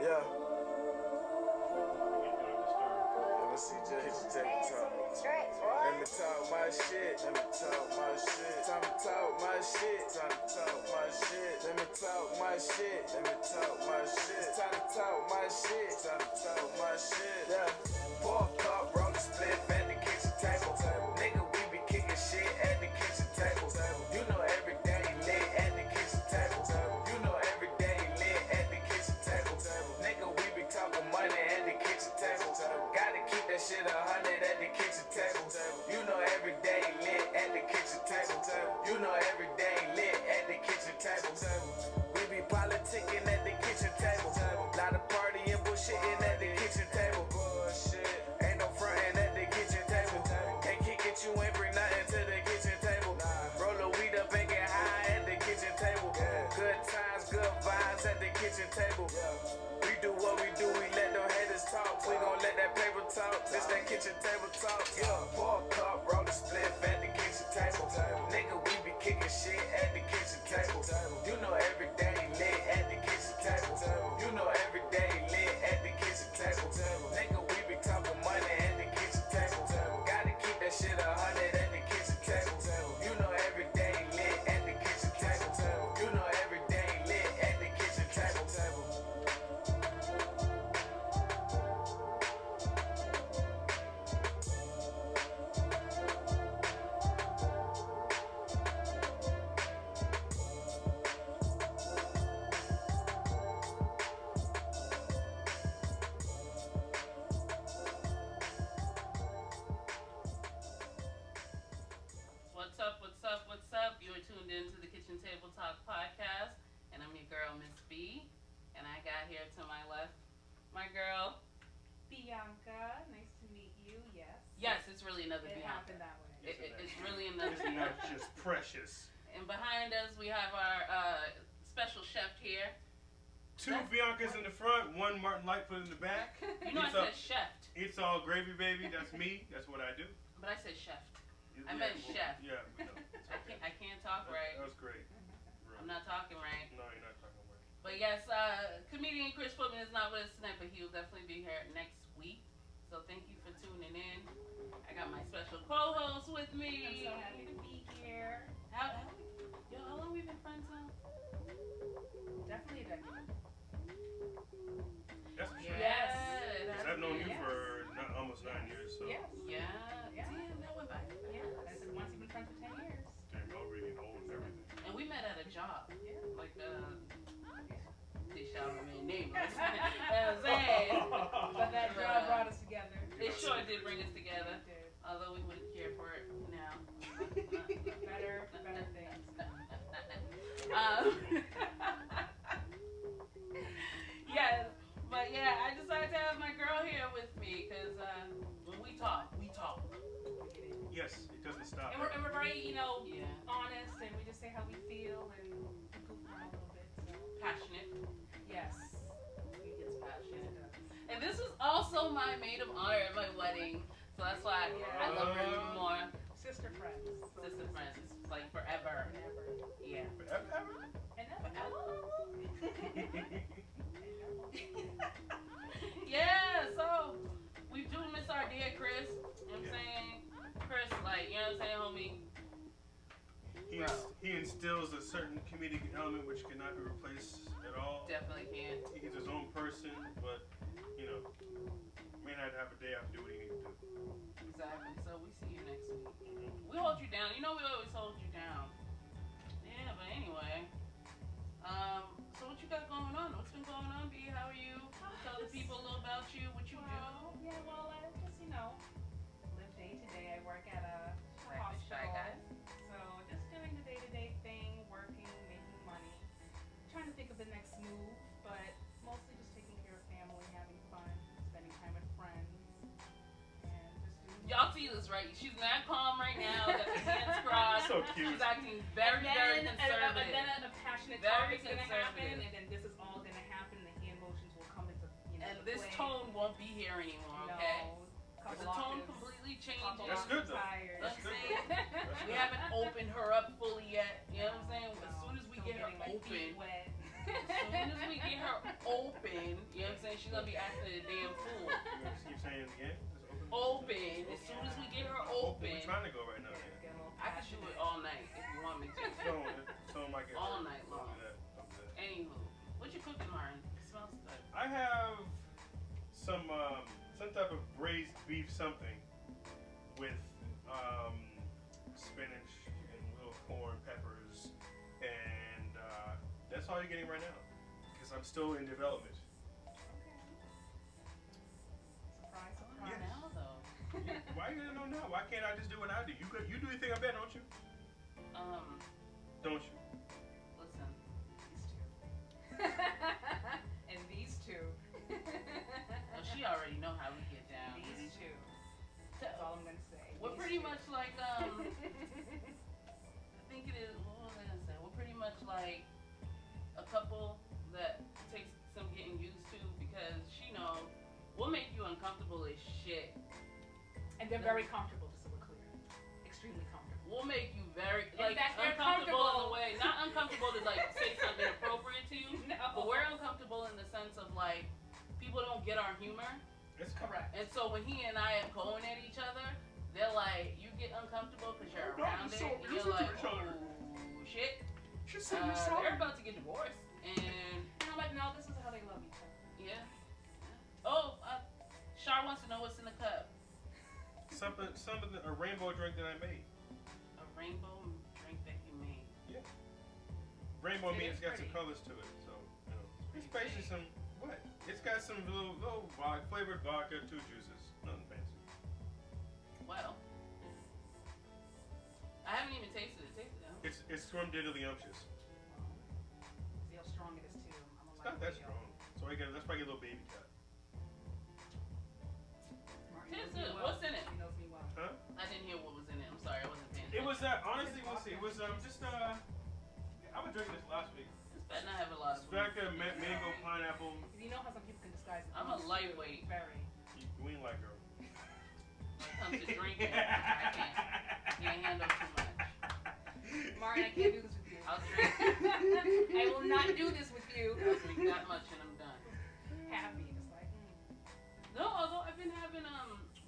Yeah. Let me see, just take a talk. Let me talk my shit. Let me talk my shit. Time to talk my shit. Time to talk my shit. Let me talk my shit. Let me talk my shit. Time to talk my shit. Time to talk my shit. Yeah. Pour a cup, roll the split at the kitchen table. Nigga, we be kicking shit at the kitchen table. You know every day lit at the kitchen table. You know every day lit at the kitchen table. Nigga, we be talking money at the kitchen table. Gotta keep that shit 100 at the kitchen table. You know every day lit at the kitchen table. You know every day lit at the kitchen table. We be politicking at the kitchen table. Lot of partying, bullshitting at the kitchen table. Bullshit, ain't no frontin' at the kitchen table. Can't kick it, you ain't bring nothing to the kitchen table. Roll a weed up and get high at the kitchen table. Good times, good vibes at the kitchen table. We do what we do, we let them haters talk. We gon' let that paper talk, this that kitchen table talk. Pour a cup, roll the split at the kitchen table. Nigga, we be kicking shit at the kitchen table. You know every day lit at the kitchen table. You know every day lit at the kitchen table. Nigga, we be talking money at the kitchen table. Gotta keep that shit 100 at the kitchen table. You know every day lit at the kitchen table. You know every day lit at the kitchen table. What's up, what's up, what's up? You are tuned in to the Kitchen Table Talk podcast, and I'm your girl, Miss B, and I got here to my left, my girl. Bianca, nice to meet you, yes. Yes, it's really another It Bianca. happened that way. It's really another It's not just precious. And behind us, we have our special chef here. Two Biancas in the front, one Martin Lightfoot in the back. You know, I said chef, It's all gravy, baby. That's me. That's what I do. but I said chef. I Yeah, meant well, chef. Yeah, we know. It's okay. I can't talk right. That was great. I'm not talking right. No, you're not talking right. But yes, comedian Chris Footman is not with us tonight, but he will definitely be here next week. So thank you for tuning in. I got my special co-host with me. I'm so happy to be here. How long we been friends now? Definitely a decade. That's for sure. Yes. Because I've known you Yes. for almost 9 years, so. Yes. Yeah. Yeah. Damn, that went by Yeah. fast. I said once you've been friends for 10 years. Damn, y'all really old and everything. And we met at a job. Yeah. Like, they shout out my name. You know what I'm saying? But that job brought us together. It sure did bring us together. It did. Although we wouldn't care for it now. Better things. Yes, but yeah, I decided to have my girl here with me because when we talk. Yes, it doesn't stop. And we're very, Yeah. honest, and we just say how we feel and goof around a little bit. So Passionate. yes, He gets it passionate. does. And this was also my maid of honor at my wedding. So that's why I love her even more. Sister friends. So Sister friends, like forever. Never. Yeah. Ever? And never. Yeah, so we do miss our dear Chris. You know what I'm saying? Chris, like, you know what I'm saying, homie? He instills a certain comedic element which cannot be replaced at all. Definitely can't. He's his own person, but, may not have a day off to do what he needs to do. Exactly. So we see you next week. We hold you down. You know we always hold you down. Yeah, but anyway. So what you got going on? What's been going on, B? How are you? Tell the people a little about you, what you do. Yeah, well, I just, live day to day. I work at a Like the Shy hospital. Guys. So just doing the day-to-day thing, working, making money, trying to think of the next move, but mostly just taking care of family, having fun, spending time with friends, and just doing. Y'all see this, right? She's mad calm right now. Got the hands crossed. So cute. She's acting very, very conservative. And then a passionate talk Very is going to happen, conservative. and then this is all going to happen, and the hand motions will come into, And the this play. tone won't be here anymore, okay? No, The couple tone octaves. completely changed. Couple That's good, though. tired. That's good. We haven't opened her up fully yet. You know what I'm saying? As soon as we Still get her getting my feet open, wet. soon as we get her open, you know what I'm saying? She's gonna be acting a damn fool. You want to keep saying it again? It's Open. As soon as we get her open. We're trying to go right now. Yeah, it's getting a little I can do it all night if you want me to. So might get All hurt. night Don't long. do that. Don't do that. Anywho, what you cooking, Martin? It smells good. I have some type of braised beef something with spinach and little corn, peppers, and that's all you're getting right now because I'm still in development. Surprise, surprise. Right now, though. Why you don't know now? Why can't I just do what I do? You do your thing, I bet, don't you? Don't you? Listen. These two. And these two. Oh, she already know how we get down. These two. That's all I'm gonna say. We're These pretty two. much like I think it is. What was I gonna say? We're pretty much like a couple that takes some getting used to because she knows we'll make you uncomfortable as shit. And they're very comfortable, just so we're clear. Extremely comfortable. We'll make you very In fact, they're uncomfortable in comfortable. the way, not uncomfortable to like say something inappropriate to you, No. but we're uncomfortable in the sense of like people don't get our humor, It's Correct. and so when he and I are going at each other, they're like, you get uncomfortable because you're No, around you're it, so and you're innocent to like, each other. oh shit, She said you saw they're about to get divorced, and And I'm like, no, this is how they love each other. yeah. Oh, Shar wants to know what's in the cup. something a rainbow drink that I made. A rainbow drink that you made. Rainbow It means is it's got some pretty. colors to it, so you know. It's basically some what? It's got some little flavored vodka, 2 juices, nothing fancy. Well, I haven't even tasted it. Tasted it. It's from Diddlyumptious. See how strong it is too. I'm It's not that strong, so that's why I get a little baby cut. Taste it. What's in it? He knows me well. Huh? I didn't hear what was in it. I'm sorry, I wasn't paying It attention. was honestly, let's see, it was just I was drinking this last week. This better not have a lot It's of vodka, mango, pineapple. You know how some people can disguise it. I'm a lightweight. Very. You ain't like girl. when it comes to drinking. I can't handle too much. Martin, I can't do this with you. I'll drink. I will not do this with you. I'll drink that much and I'm done. Happy, just like. No, although I've been having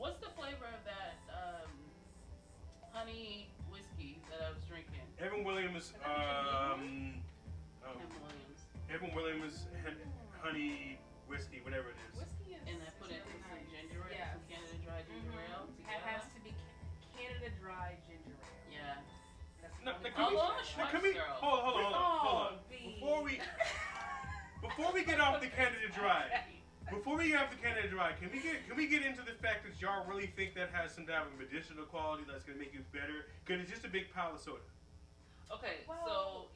what's the flavor of that honey whiskey that I was drinking? Evan Williams, Williams. Evan Williams honey whiskey, whatever it is. Whiskey is. And I put it really in some nice. ginger ale, Yes. some Canada Dry ginger ale It together. has to be Canada Dry ginger ale. Yeah. That's No, the only can we- Although I'm a thing. Schweppes Can we girl. hold on. Oh, B. Before we get off the Canada Dry, can we get into the fact that y'all really think that has some type of medicinal quality that's gonna make you better? Cause it's just a big pile of soda. Okay, Well- so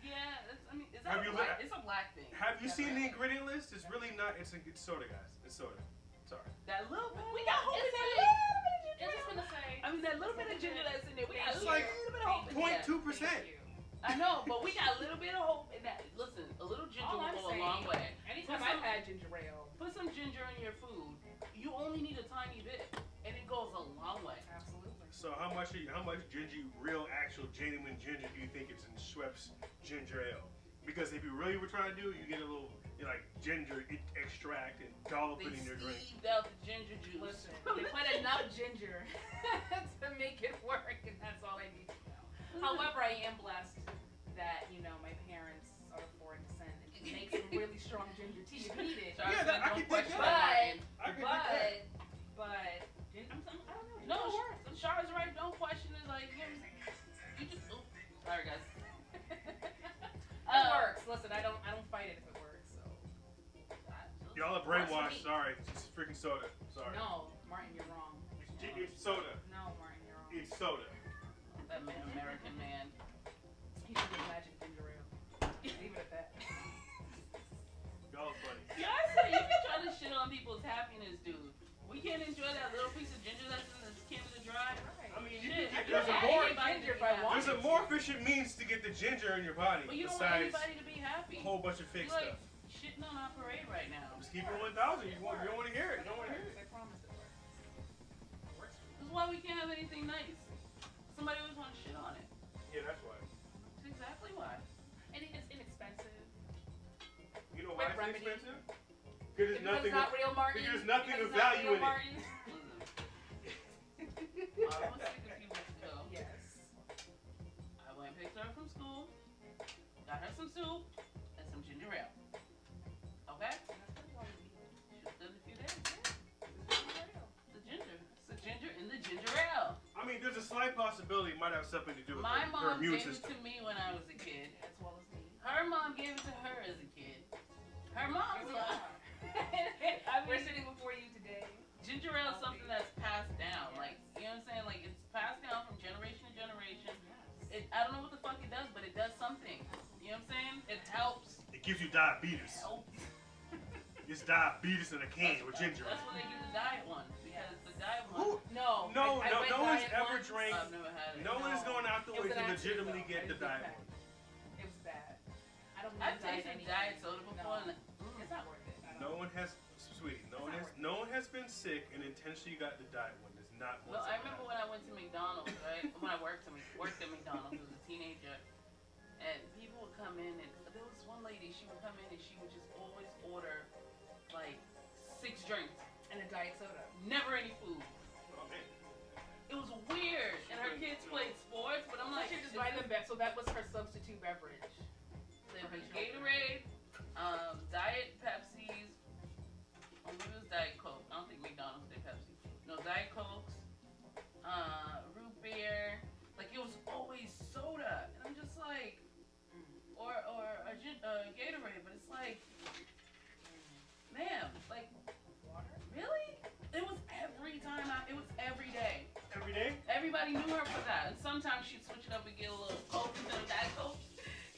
yeah, is Have that you black? It's a black thing. Have you seen the Definitely. ingredient list? It's really not. It's soda, guys. It's soda. Sorry. That little bit. We got hope in It's that a little little bit of ginger. I'm just gonna say. I mean, that little bit of ginger that's in there. We got a It's little like bit of hope in there. 0.2%. Thank you. I know, but we got a little bit of hope in that. Listen, a little ginger All will I'm go a saying, long way. anytime Put some- I've had ginger ale, Put some ginger in your food. You only need a tiny bit, and it goes a long way. absolutely. So how much ginger, real, actual, genuine ginger do you think is in Schweppes ginger ale? Because if you really were trying to do it, you get a little like ginger extract and dollop They it in your drink. squeezed out the ginger juice. Listen, they put enough ginger to make it work, and that's all I need to know. However, I am blessed that, my parents are foreign descent and can make some really strong ginger tea if needed. Sorry, Yeah, I don't can dig question that. that. I can dig that. But, I don't know. No, ginger works. Char's right. Don't question it. Like, you just. Oh, sorry, guys. It works. Listen, I don't fight it if it works. So Y'all are brainwashed. Sorry, it's freaking soda. Sorry. no, Martin, you're wrong. It's soda. No, Martin, you're wrong. It's soda. That man, American man. He should be magic ginger ale. Leave it at that. Y'all are funny. Yeah, I say you be trying to shit on people's happiness, dude. We can't enjoy that little piece of ginger that's in the Canada Dry. I mean, you Shit, can I get, there's a can't more anybody ginger to be if I happy. want. there's a more efficient means to get the ginger in your body But you don't want besides anybody to be happy. a whole bunch of fake You like stuff. shitting on our parade right now. Just keep it 1,000. You don't want to hear it. You don't want to hear it. I promise it works. It works for me. This is why we can't have anything nice. Somebody always want to shit on it. Yeah, that's why. That's exactly why. And it's inexpensive. remedy. expensive? Because Because it's not real Martin. because there's nothing because of it's not value real in it. Martin. I was sick a few weeks ago. Yes. I went and picked her up from school, got her some soup and some ginger ale. Okay? She was good in a few days. The ginger. It's the ginger in the ginger ale. I mean, there's a slight possibility it might have something to do with My her mom immune gave it system. to me when I was a kid. As well as me. Her mom gave it to her as a kid. Her mom's Here we like, are. We're sitting before you today. ginger ale is something that's passed down. Like, you know what I'm saying? Like, it's passed down from generation to generation. I don't know what the fuck it does, but it does something. You know what I'm saying? It helps. It gives you diabetes. Helps. It's diabetes in a can with ginger. That's what they give the diet one. Because the diet Who? one, No. No one's diet ever once. drank. I've never had it. No one is going out the It way was to an accident, legitimately though. get I the didn't diet think one. It was bad. I don't I've need tasted anything. diet soda before. No. And It's not worth it. I No don't. one has, sweetie. No one has been sick and intentionally got the diet one. It's not. well, I remember when I went to McDonald's, right? When I worked at McDonald's as a teenager, and people would come in, and there was one lady. She would come in and she would just always order like 6 drinks, And a diet soda. never any food. Oh, man. It was weird, and her kids played sports, but I'm I like, should just buy them back. So that was her substitute beverage. There'd be Gatorade, Diet Pepsis, or maybe it was Diet Coke. I don't think McDonald's did Pepsi. No, Diet Cokes, root beer. Like, it was always soda. And I'm just like, or Gatorade, but it's like, ma'am, like, Water? really? It was every time, it was every day. Every day? Everybody knew her for that. And sometimes she'd switch it up and get a little Coke instead of Diet Coke.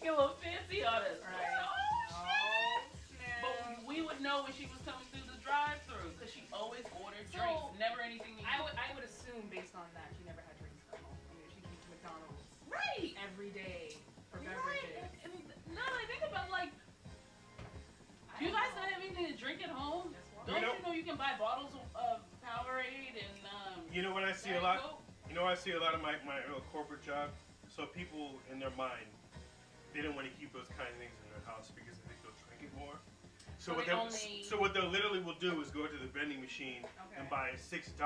Get a little fancy on us. Right. Oh, shit. Oh, But we would know when she was coming through the drive-thru because she always ordered So, drinks, never anything. I would assume based on that she never had drinks at home. I mean, she keeps McDonald's Right. every day for Right. beverages. And now that I think about it, like, do you guys not have anything to drink at home? Don't you know you can buy bottles of Powerade and You know what I see a Diet lot? Coke? You know I see a lot of my corporate job. So people in their mind, they don't want to keep those kind of things in their house because they think they'll drink it more. So what they literally will do is go to the vending machine and buy $6,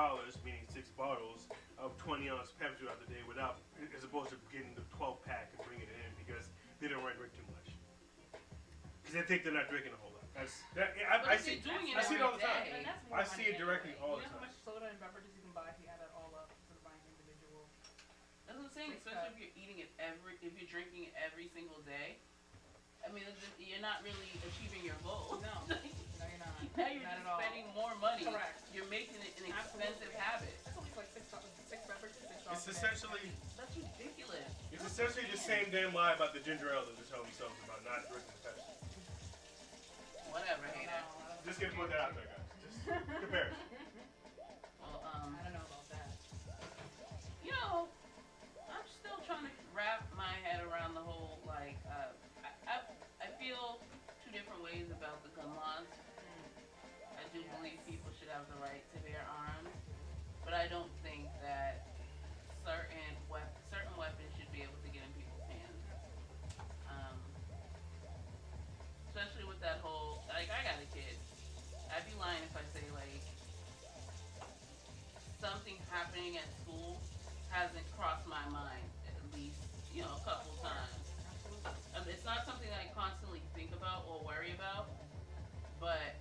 meaning 6 bottles of 20-ounce Pepsi throughout the day, without, as opposed to getting the 12-pack and bringing it in because they don't want to drink too much. Because they think they're not drinking a whole lot. I see it all the time. And that's more I see it money directly anyway. all You the know how time. much soda and beverages you can buy if you add that all up for buying individual. That's what I'm saying, especially if you're eating it if you're drinking it every single day. I mean, you're not really achieving your goal. No, no, you're not. Now you're Not just at all. spending more money. Correct. You're making it an Absolutely. expensive habit. That's only like $6 beverages. It's essentially That's ridiculous. the same damn lie about the ginger ale that they tell themselves about not drinking Pepsi. Whatever, hater. Just gonna put that out there, guys. Just comparison. Well, I don't know about that. you know, I'm still trying to wrap my head around the whole, like, I feel 2 different ways about the gun laws. I do believe people should have the right to bear arms, but I don't think that certain weapons should be able to get in people's hands. Especially with that whole, like, I got a kid. I'd be lying if I say, like, something happening at school hasn't crossed my mind at least, a couple times. It's not something that I constantly think about or worry about, but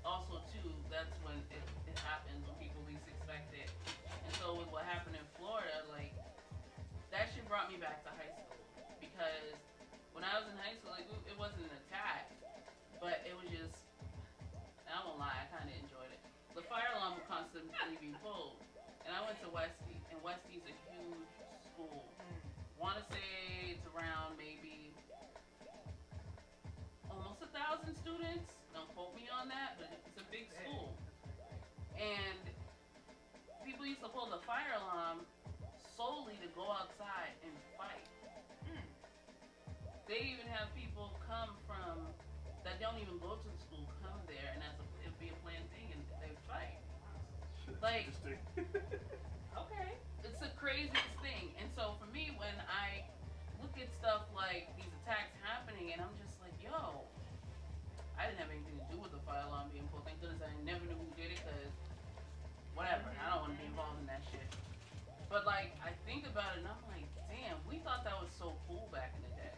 also, too, that's when it happens, when people least expect it. And so with what happened in Florida, like, that shit brought me back to high school. Because when I was in high school, like, it wasn't an attack, but it was just, I won't lie, I kind of enjoyed it. The fire alarm would constantly be pulled. And I went to Westie, and Westie's a huge school. Want to say it's around maybe almost 1,000 students. Don't quote me on that, but it's a big school. And people used to pull the fire alarm solely to go outside and fight. They even have people come from that don't even go to the school come there, and it'd be a planned thing, and they'd fight. Like, okay, it's the craziest thing. And so for me, when I look at stuff like these attacks happening, and I'm just like, yo, I didn't have anything whatever. I don't want to be involved in that shit. But like, I think about it and I'm like, damn, we thought that was so cool back in the day.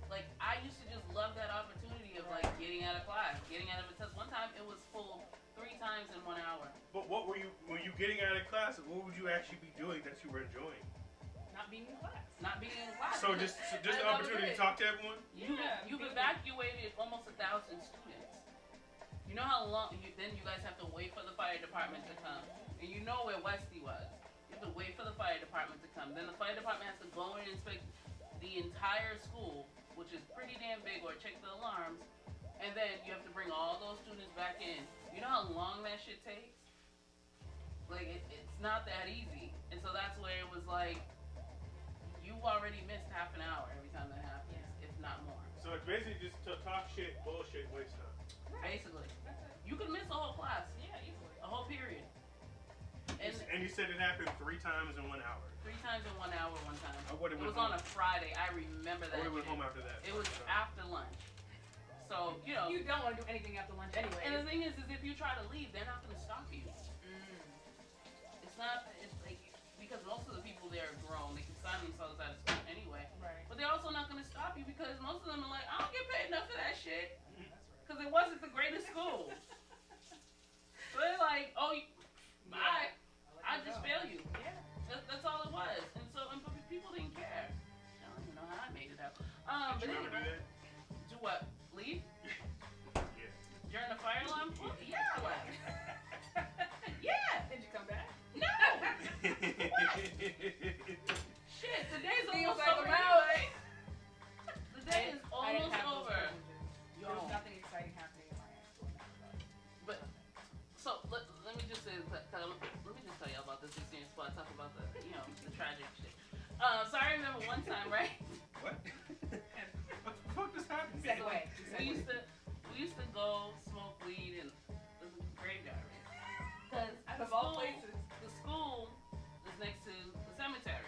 Like, I used to just love that opportunity of like getting out of class, getting out of a test. One time it was full 3 times in 1 hour. But what were you getting out of class? What would you actually be doing that you were enjoying? Not being in class. Not being in class. So just the opportunity to talk to everyone? You've evacuated almost 1,000 students. You know how long, then you guys have to wait for the fire department to come. And you know where Westy was. You have to wait for the fire department to come. Then the fire department has to go in and inspect the entire school, which is pretty damn big, or check the alarms. And then you have to bring all those students back in. You know how long that shit takes? Like, it's not that easy. And so that's where it was like, you already missed half an hour every time that happens, if not more. So it's basically just to talk shit, bullshit, waste time. Right. Basically. You could miss a whole class. Yeah, easily. A whole period. And you said it happened 3 times in 1 hour. 3 times in 1 hour one time. I would've It was went on a Friday. I remember that. I went home after that. It was after lunch. So, you know. You don't want to do anything after lunch anyway. And the thing is if you try to leave, they're not going to stop you. It's like, because most of the people there are grown. They can sign themselves out of school anyway. Right. But they're also not going to stop you because most of them are like, I don't get paid enough for that shit. That's right. Because it wasn't the greatest school. So they're like, oh, bye. I just fail you. Yeah. That's all it was. And so and people didn't care. I don't even know how I made it out. Did But you ever do anyway, that? do what? Leave? Yeah. During the fire alarm? Yeah. Yeah. Did you come back? No. Shit, the day's Feels almost like over I'm out. anyway. The day is I didn't almost have those over. privileges. There was nothing exciting happening in my high school. But so let me just say, let me just tell you about this experience before I talk about the the tragic shit. So I remember one time, right? What? What the fuck just happened? Segue. We used to go smoke weed in the graveyard, right? Because Out of all places. the school is next to the cemetery.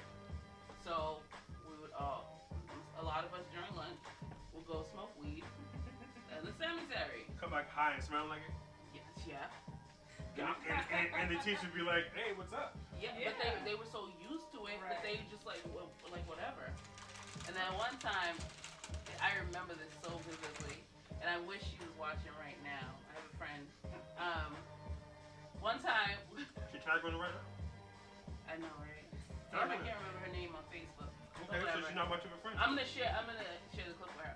So we would a lot of us during lunch would go smoke weed in the cemetery. Come back high and smell like it? Yeah. And the teacher would be like, hey, what's up? Yeah, Yeah. but they were so used to it that they just like whatever. And then one time, I remember this so vividly, and I wish she was watching right now. I have a friend. One time, She tagging right now? I know, right? Damn, I can't remember her name on Facebook. Okay, so she's not much of a friend. I'm gonna share the clip with her.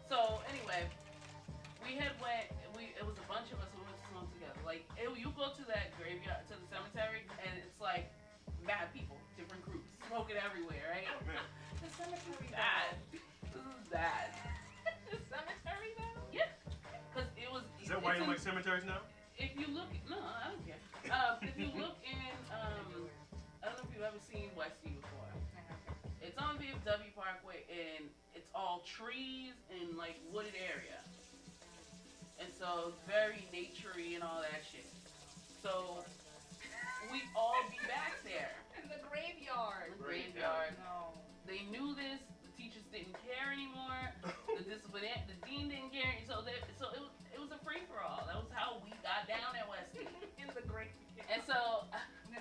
So anyway, it was a bunch of us who went to smoke together. Like you go to that graveyard, to the cemetery, and it's like mad people, different groups, smoking everywhere, right? Oh, man. The cemetery. Bad. This is bad. The cemetery though? Yeah. Because it was. Is that why you like cemeteries now? If you look, no, I don't care. If you look in, I don't know if you've ever seen Westie before. It's on VFW Parkway, and it's all trees and like wooded area, and so it's very naturey and all that shit. So we all be back there. In the graveyard. The graveyard. No. They knew this. The teachers didn't care anymore. The dean didn't care. So it was a free for all. That was how we got down at Westie. In the graveyard. And so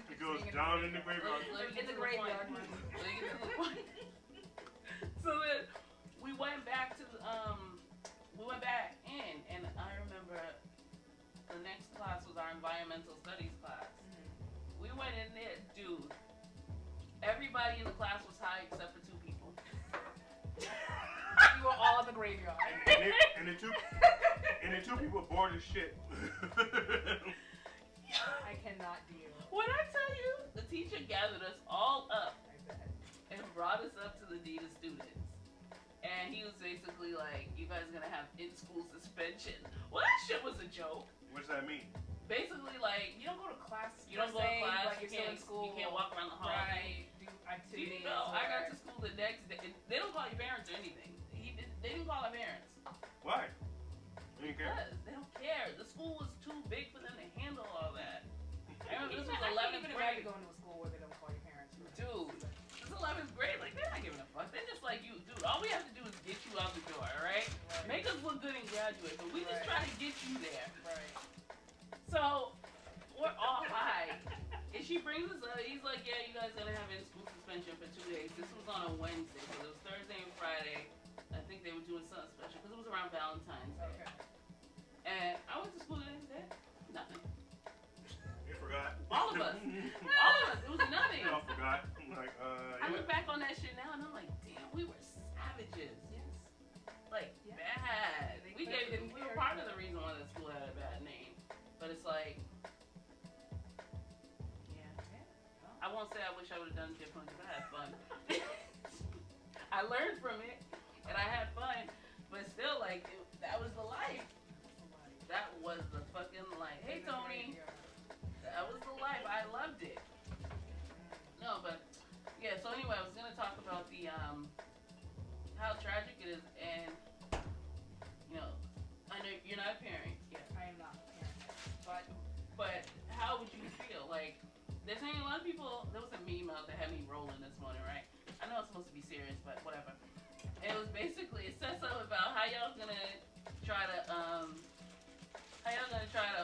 It goes down in the graveyard. In the graveyard. So then we went back to in, and I remember the next class was our environmental studies class. We went in there, dude. Everybody in the class was high except for 2 people. You were all in the graveyard. And the two people bored as shit. I cannot deal. When I tell you, the teacher gathered us all up I bet. and brought us up to the dean of students. And he was basically like, you guys are gonna have in-school suspension. Well, that shit was a joke. What does that mean? Basically, like, You don't go to class. you don't go to class, Like you you're still can't, in school. you can't walk around the hall. Right. Do Do activities. you know, I got to or- school the next day. They don't call your parents or anything. They didn't call our parents. Why? You didn't care? Because they don't care. The school was too big for them to handle all that. I remember this was I can't 11th even grade. imagine going to a school where they don't call your parents. Dude, this is 11th grade. Like, they're not giving a fuck. They're just like you. Dude, all we have to do is get you out the door, alright? Right. Make us look good and graduate, but we just Right. try to get you there. Right. So, we're all high. And she brings us up. He's like, yeah, you guys gonna have in-school suspension for 2 days. This was on a Wednesday, so it was Thursday and Friday. I think they were doing something special because it was around Valentine's Day. Okay. And I went to school the next day. Nothing. You forgot. All of us. All of us. It was nothing. I forgot. Like, I look back on that shit now and I'm like, damn, we were savages. Yes. Like, bad. We were part of the reason why the school had a bad name. But it's like, I won't say I wish I would have done differently, but I had fun. I learned from it, and I had fun, but still, like, that was the life. That was the fucking life. Hey, Tony. That was the life. I loved it. No, but, yeah, so anyway, I was going to talk about the, how tragic it is, and, you know, I know you're not a parent. Yes, I am not a parent. But how would you feel? Like, they're saying a lot of people, there was a meme out that had me rolling this morning, right? I know it's supposed to be serious, but whatever. It was basically, it said something about how y'all gonna try to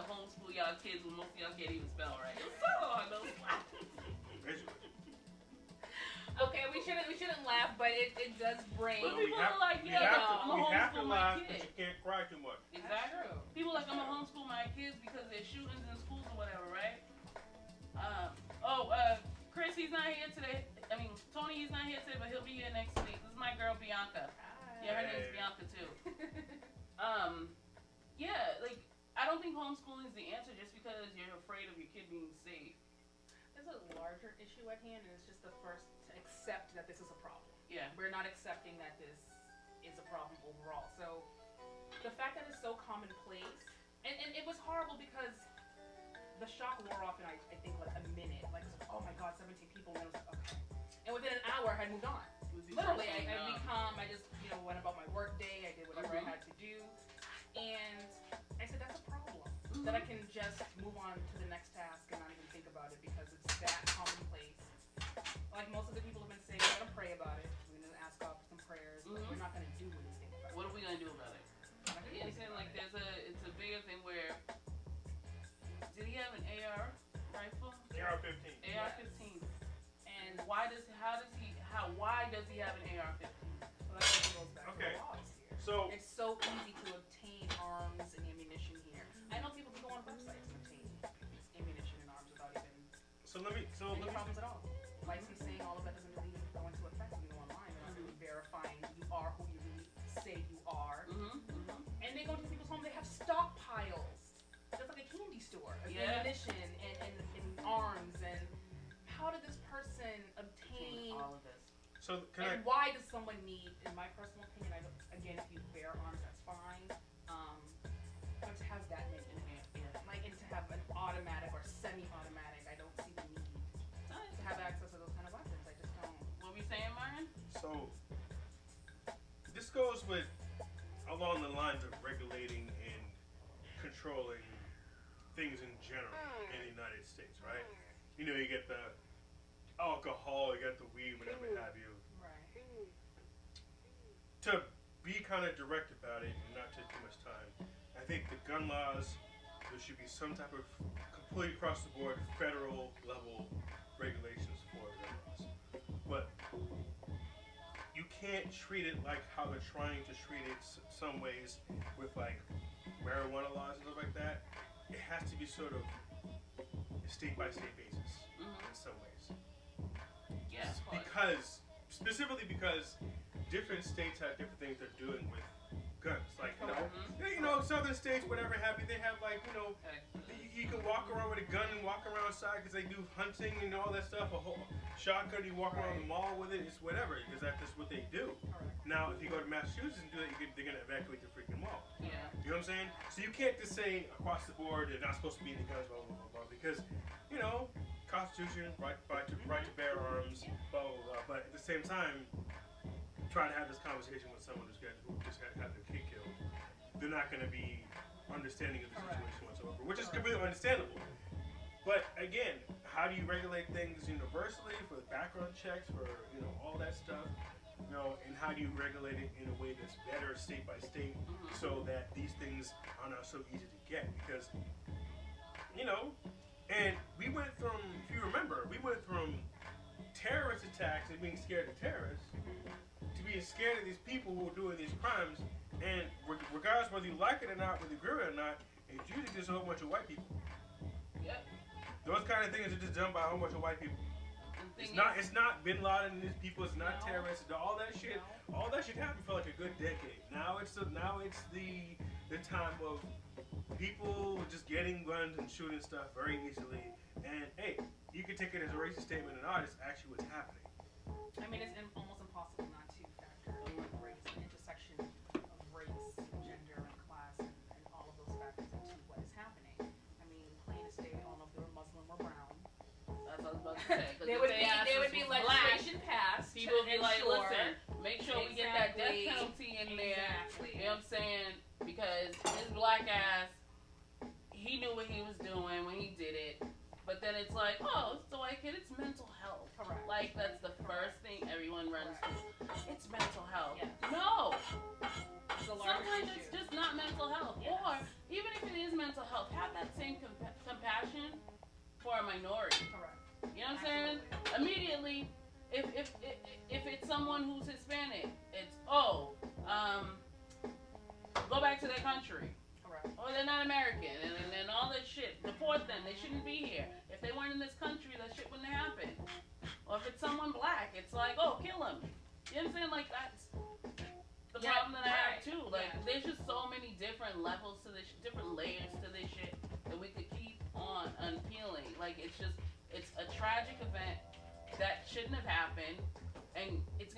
homeschool y'all kids when most of y'all can't even spell right. It was so long, those Okay, we shouldn't laugh, but it does bring. But people are like, I'm gonna homeschool my kids. But you can't cry too much. Exactly. People like, I'm gonna homeschool my kids because there's shootings in schools or whatever, right? Chris, he's not here today. I mean, Tony, he's not here today, but he'll be here next week. This is my girl, Bianca. Hi. Yeah, her name's Bianca, too. Yeah, like, I don't think homeschooling is the answer just because you're afraid of your kid being safe. There's a larger issue at hand, and it's just the first to accept that this is a problem. Yeah. We're not accepting that this is a problem overall. So, the fact that it's so commonplace, and it was horrible because the shock wore off in, I think, like a minute. Like, oh my God, 17 people. And I was like, okay. And within an hour, I had moved on. Literally, I just, went about my work day. I did whatever I had to do. And I said, that's a problem. That I can just move on to the next task and not even think about it because it's that commonplace. Like, most of the people have been saying, we're going to pray about it. We're going to ask God for some prayers. But we're not going to do anything about it. What are we going to do about it? Yeah, I'm saying, like, it's a bigger thing where, did he have an AR rifle? AR-15. AR-15. And why does he have an AR-15? Well, that goes back to the laws here. So it's so easy to obtain arms and ammunition here. I know people can go on websites and obtain ammunition and arms without even any problems at all. Licensing, all of that doesn't really go into effect when you go online. They're not really verifying you are who you really say you are. And they go into people's homes, they have stockpiles. Just like a candy store of ammunition and arms. And how did this person obtain all of this? So why does someone need, in my personal opinion, again, if you bear arms, that's fine. But to have that many, and to have an automatic or semi-automatic, I don't see the need to have access to those kind of weapons. I just don't. What were you saying, Myron? So this goes with along the lines of regulating and controlling things in general in the United States, right? You get the alcohol, you got the weed, whatever have you. Right. To be kind of direct about it and not take too much time, I think the gun laws, there should be some type of complete across the board federal level regulations for gun laws. But you can't treat it like how they're trying to treat it some ways with like marijuana laws and stuff like that. It has to be sort of a state by state basis in some ways. Yeah. Specifically because different states have different things they're doing with guns. Like, southern states, whatever have you, they have like, you can walk around with a gun and walk around outside because they do hunting and all that stuff. A whole shotgun, you walk around the mall with it, it's whatever, because that's just what they do. Now, if you go to Massachusetts and do that, they're going to evacuate the freaking mall. Yeah. You know what I'm saying? So you can't just say across the board they're not supposed to be in the guns, blah, blah, blah, blah, because, Constitution, right to bear arms, blah, blah, blah. But at the same time, trying to have this conversation with someone who just had their kid killed, they're not going to be understanding of the situation whatsoever, which is completely understandable. But again, how do you regulate things universally for the background checks, for all that stuff, and how do you regulate it in a way that's better state by state, so that these things are not so easy to get? Because And we went from, if you remember, we went from terrorist attacks and being scared of terrorists to being scared of these people who are doing these crimes. And regardless whether you like it or not, whether you agree with it or not, it's usually just a whole bunch of white people. Yep. Those kind of things are just done by a whole bunch of white people. It's not Bin Laden and these people. It's not terrorists. All that shit. No. All that shit happened for like a good decade. Now it's the time of people just getting guns and shooting stuff very easily. And hey, you can take it as a racist statement and not. It's actually what's happening. I mean, it's almost impossible not to factor in race, the intersection of race, gender, and class, and all of those factors into what is happening. I mean, plain as day, I don't know if they were Muslim or brown. That's what I was about to say. There would be legislation passed. People would be like, listen, make sure we get that death penalty in there. You know what I'm saying? Because his black ass, he knew what he was doing when he did it. But then it's like, oh, it's the white kid, it's mental health. Correct. Like, that's the first thing everyone runs to. It's mental health. Yes. No! Sometimes it's just not mental health. Yes. Or, even if it is mental health, have that same compassion for a minority. Correct. You know what I'm saying? Immediately, if it's someone who's Hispanic, it's, go back to their country. Correct. Or they're not American, and all that shit. Deport them. They shouldn't be here. If they weren't in this country, that shit wouldn't happen. Or if it's someone black, it's like, oh, kill him. You know what I'm saying? Like, that's the problem that I have, too. Like, there's just so many different levels to this, different layers to this shit that we could keep on unpeeling. Like, it's a tragic event that shouldn't have happened. And it's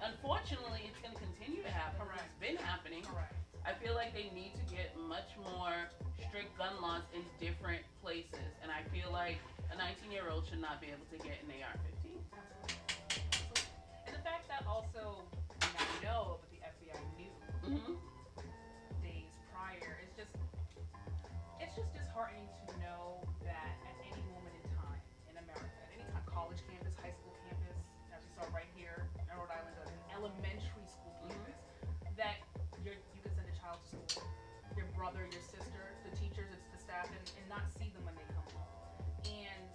unfortunately, it's gonna continue to happen. Correct. It's been happening. Correct. I feel like they need to get much more strict gun laws in different places. And I feel like a 19-year-old should not be able to get an AR-15. And the fact that also, I know that the FBI knew days prior, it's just disheartening to know that at any moment in time in America, at any time, college campus, high school campus, as we saw right here in Rhode Island, an elementary school campus, that you could send a child to school, your brother, your sister, the teachers, it's the staff, and not see them when they come home. And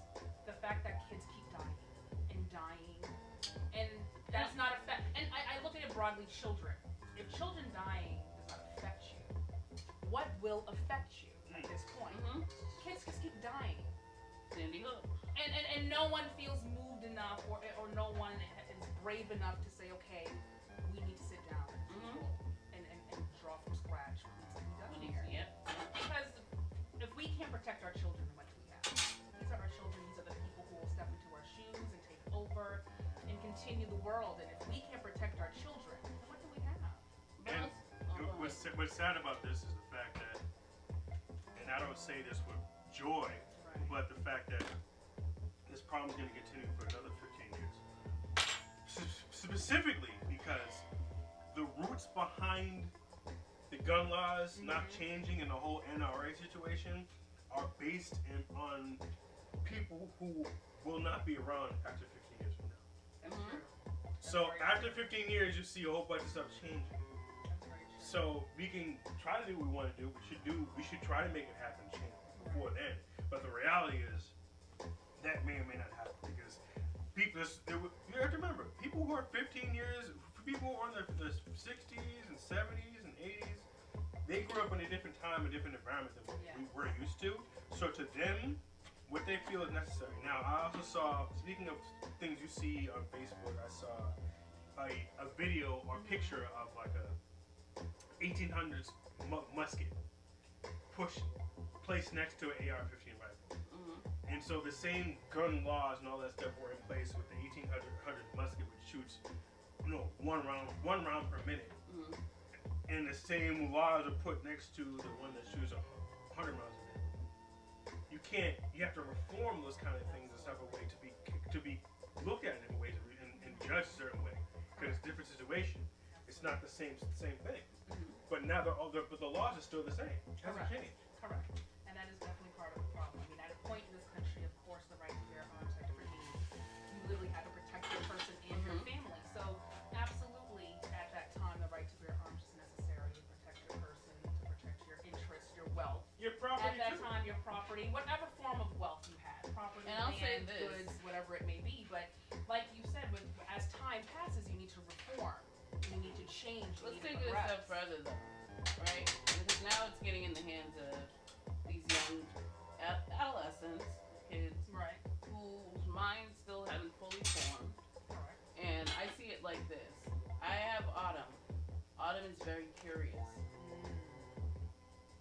the fact that kids keep dying, and that's not and I look at it broadly, children. If children dying does not affect you, what will affect you at this point? Kids just keep dying. Sandy Hook. And no one feels moved enough, or no one is brave enough to say, okay, we need to sit down and draw from scratch. What needs to be done here? Because if we can't protect our children, what do we have? These are our children. These are the people who will step into our shoes and take over and continue the world. And if we can't protect our children, then what do we have? And what's sad about this is the fact that, and I don't say this with joy, but the fact that this problem is going to continue for another 15 years. Specifically because the roots behind the gun laws not changing and the whole NRA situation are based on people who will not be around after 15 years from now. That's true. So after 15 years, you see a whole bunch of stuff changing. That's very true. So we can try to do what we want to do. We should try to make it happen before then. But the reality is that may or may not happen because people. You have to remember, people who are 15 years, people who are in the 60s and 70s and 80s, they grew up in a different time, a different environment than what we were used to. So to them, what they feel is necessary. Now, I also saw, speaking of things you see on Facebook, I saw a video or picture of like a 1800s musket placed next to an AR-15 rifle. And so the same gun laws and all that stuff were in place with the 1800 musket, which shoots, one round per minute. And the same laws are put next to the one that shoots 100 rounds a minute. You have to reform those kind of things in several ways to be looked at in different ways and judged a certain way, because it's a different situation. It's not the same thing. But now the laws are still the same. It hasn't changed. Correct. And that is definitely part of the problem. I mean, at a point in this country, of course, the right to bear arms had different meanings. You literally had to protect your person and your family. So, absolutely, at that time, the right to bear arms is necessary to protect your person, to protect your interests, your wealth. Your property. At that time, your property, whatever form of wealth money, And I'll say land, this. goods, whatever it may be. But like you said, as time passes, you need to reform. You need to change. Let's take it a step further, though, right? Because now it's getting in the hands of these young adolescents, kids, right, whose minds still haven't fully formed. correct. And I see it like this. I have Autumn. Autumn is very curious.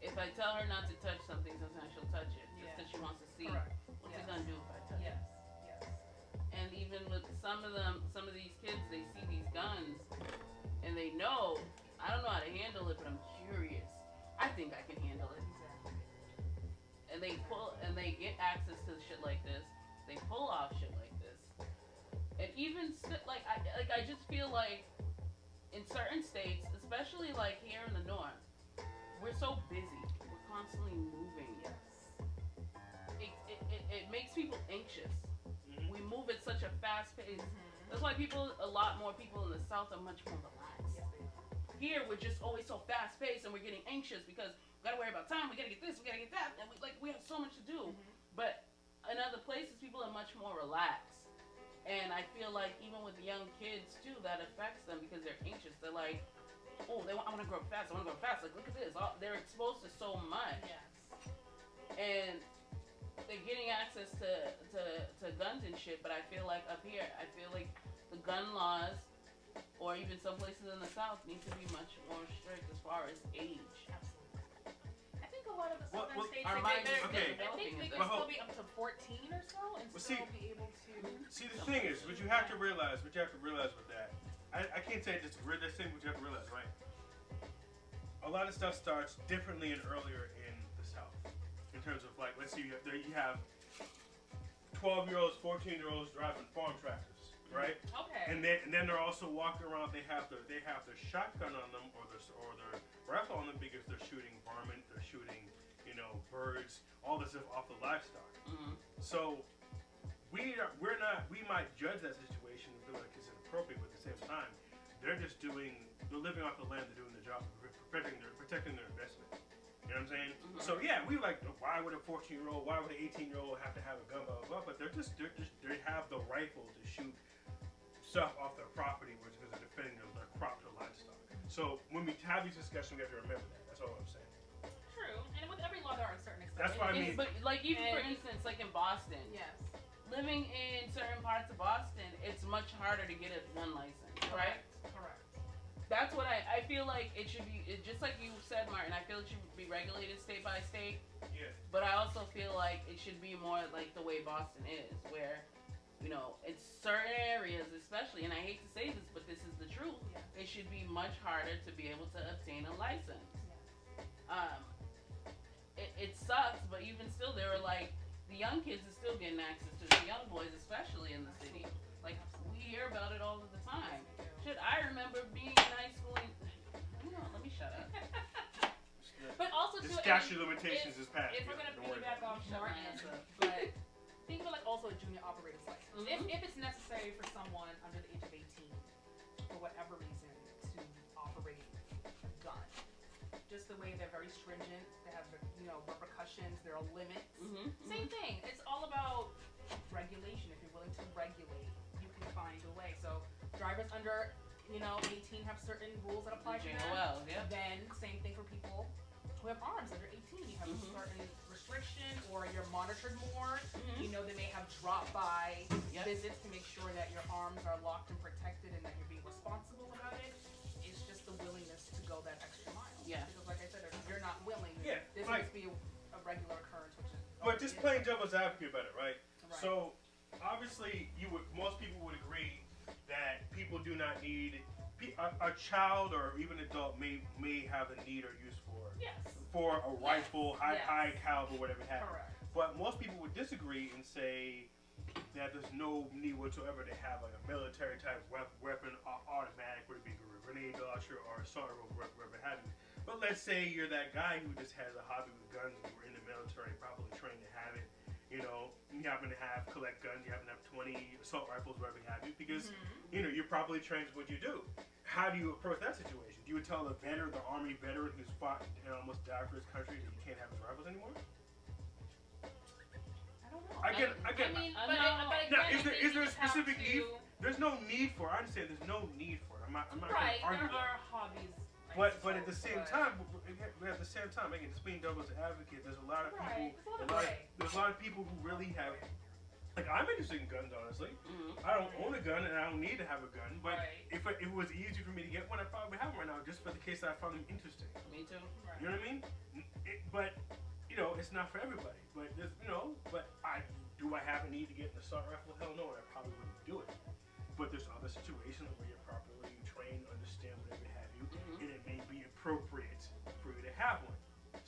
If I tell her not to touch something, sometimes she'll touch it just because she wants to see what's it gonna do if I touch it. Yes. And even with some of these kids, they see these guns and they know I don't know how to handle it, but I'm curious. I think I can handle it. Exactly. And they get access to shit like this. They pull off shit like this. And even I just feel like in certain states, especially like here in the north, we're so busy. We're constantly moving. Yes. It makes people anxious. Mm-hmm. We move at such a fast pace. Mm-hmm. That's why a lot more people in the South are much more relaxed. Yes, they are. Here, we're just always so fast paced and we're getting anxious because we gotta worry about time, we gotta get this, we gotta get that, and we have so much to do. Mm-hmm. But in other places, people are much more relaxed. And I feel like even with the young kids too, that affects them because they're anxious. They're like, oh, I want to grow up fast. I want to grow up fast. Like, look at this. They're exposed to so much. Yes. And they're getting access to guns and shit. But I feel like up here, the gun laws, or even some places in the South, need to be much more strict as far as age. Absolutely. I think a lot of the southern states, our minds are okay. I think they could still be up to 14 or so and still be able to. See, the thing is, what you have to realize with that, I can't say this thing, what you have to realize, right? A lot of stuff starts differently and earlier in the South. In terms of, like, let's say you have 12-year-olds, 14-year-olds driving farm tractors, right? Okay. And then they're also walking around, they have their shotgun on them or their rifle on them because they're shooting varmint, they're shooting, birds, all this stuff off the livestock. Mm-hmm. So we might judge that situation and feel like it's inappropriate, but at the same time, they're living off the land, they're doing their job, protecting their investment. You know what I'm saying? Mm-hmm. So yeah, we like, why would a 14-year-old, why would an 18-year-old have to have a gun, blah blah blah? But they have the rifle to shoot stuff off their property, which is defending their crop or livestock. So when we have these discussions, we have to remember that. That's all I'm saying. True, and with every law there are certain exceptions. That's what I mean. But like even for instance, like in Boston. Yes. Living in certain parts of Boston, it's much harder to get a gun license, right? Correct. That's what I feel like it should be. Just like you said, Martin, I feel it should be regulated state by state. Yeah. But I also feel like it should be more like the way Boston is, where, in certain areas especially, and I hate to say this, but this is the truth, it should be much harder to be able to obtain a license. It sucks, but even still, there are like, the young kids are still getting access to it, the young boys, especially in the city. Like, we hear about it all of the time. Shit, I remember being in high school and, let me shut up. But also, The too, statute of limitations is passed. if we're going to Don't worry piggyback about off Shut my Martin, ass up. but think of it like also a junior operator's license. Mhm. If it's necessary for someone under the age of 18, for whatever reason, to operate a gun, just the way they're very stringent, they have repercussions, there are limits. Mm-hmm. Same thing. It's all about regulation. If you're willing to regulate, you can find a way. So drivers under 18 have certain rules that apply to them. Well, yeah. Then same thing for people who have arms under 18. You have a certain restriction, or you're monitored more. Mhm. They may have drop-by Yep. visits to make sure that your arms are locked and protected and that you're being responsible about it. It's just the willingness to go that extra mile. Yeah. Because like I said, if you're not willing, Yeah, this like- must be a regular occurrence, which is. But just playing devil's advocate about it, right? Right. So obviously, most people would agree that people do not need a child or even adult may have a need or use Yes. for a rifle, Yes. high caliber, whatever have you. Correct. But most people would disagree and say that there's no need whatsoever to have like a military type weapon, automatic, whether it be a grenade launcher or assault rifle, whatever have you. But let's say you're that guy who just has a hobby with guns, you were in the military, probably trained to have it. You happen to collect guns, you happen to have 20 assault rifles, whatever have you, because you're probably trained to what you do. How do you approach that situation? Do you tell the Army veteran who's fought and almost died for his country that he can't have his rifles anymore? I don't know. I get. But Now, again, is there a specific need? to... There's no need for it. I understand there's no need for it. I'm not Right, going to argue there that. are hobbies. But at the same time, again, just being devil's advocate, there's a lot of people. There's a lot of people who really have. Like, I'm interested in guns, honestly. Mm-hmm. I don't own a gun and I don't need to have a gun. But Right. if it was easy for me to get one, I probably have one right now, just for the case that I found them interesting. Me too. Right. You know what I mean? But it's not for everybody. But there's, do I have a need to get an assault rifle? Hell no, and I probably wouldn't do it. But there's other situations where you're properly trained, understand whatever have you, and it may be appropriate for you to have one.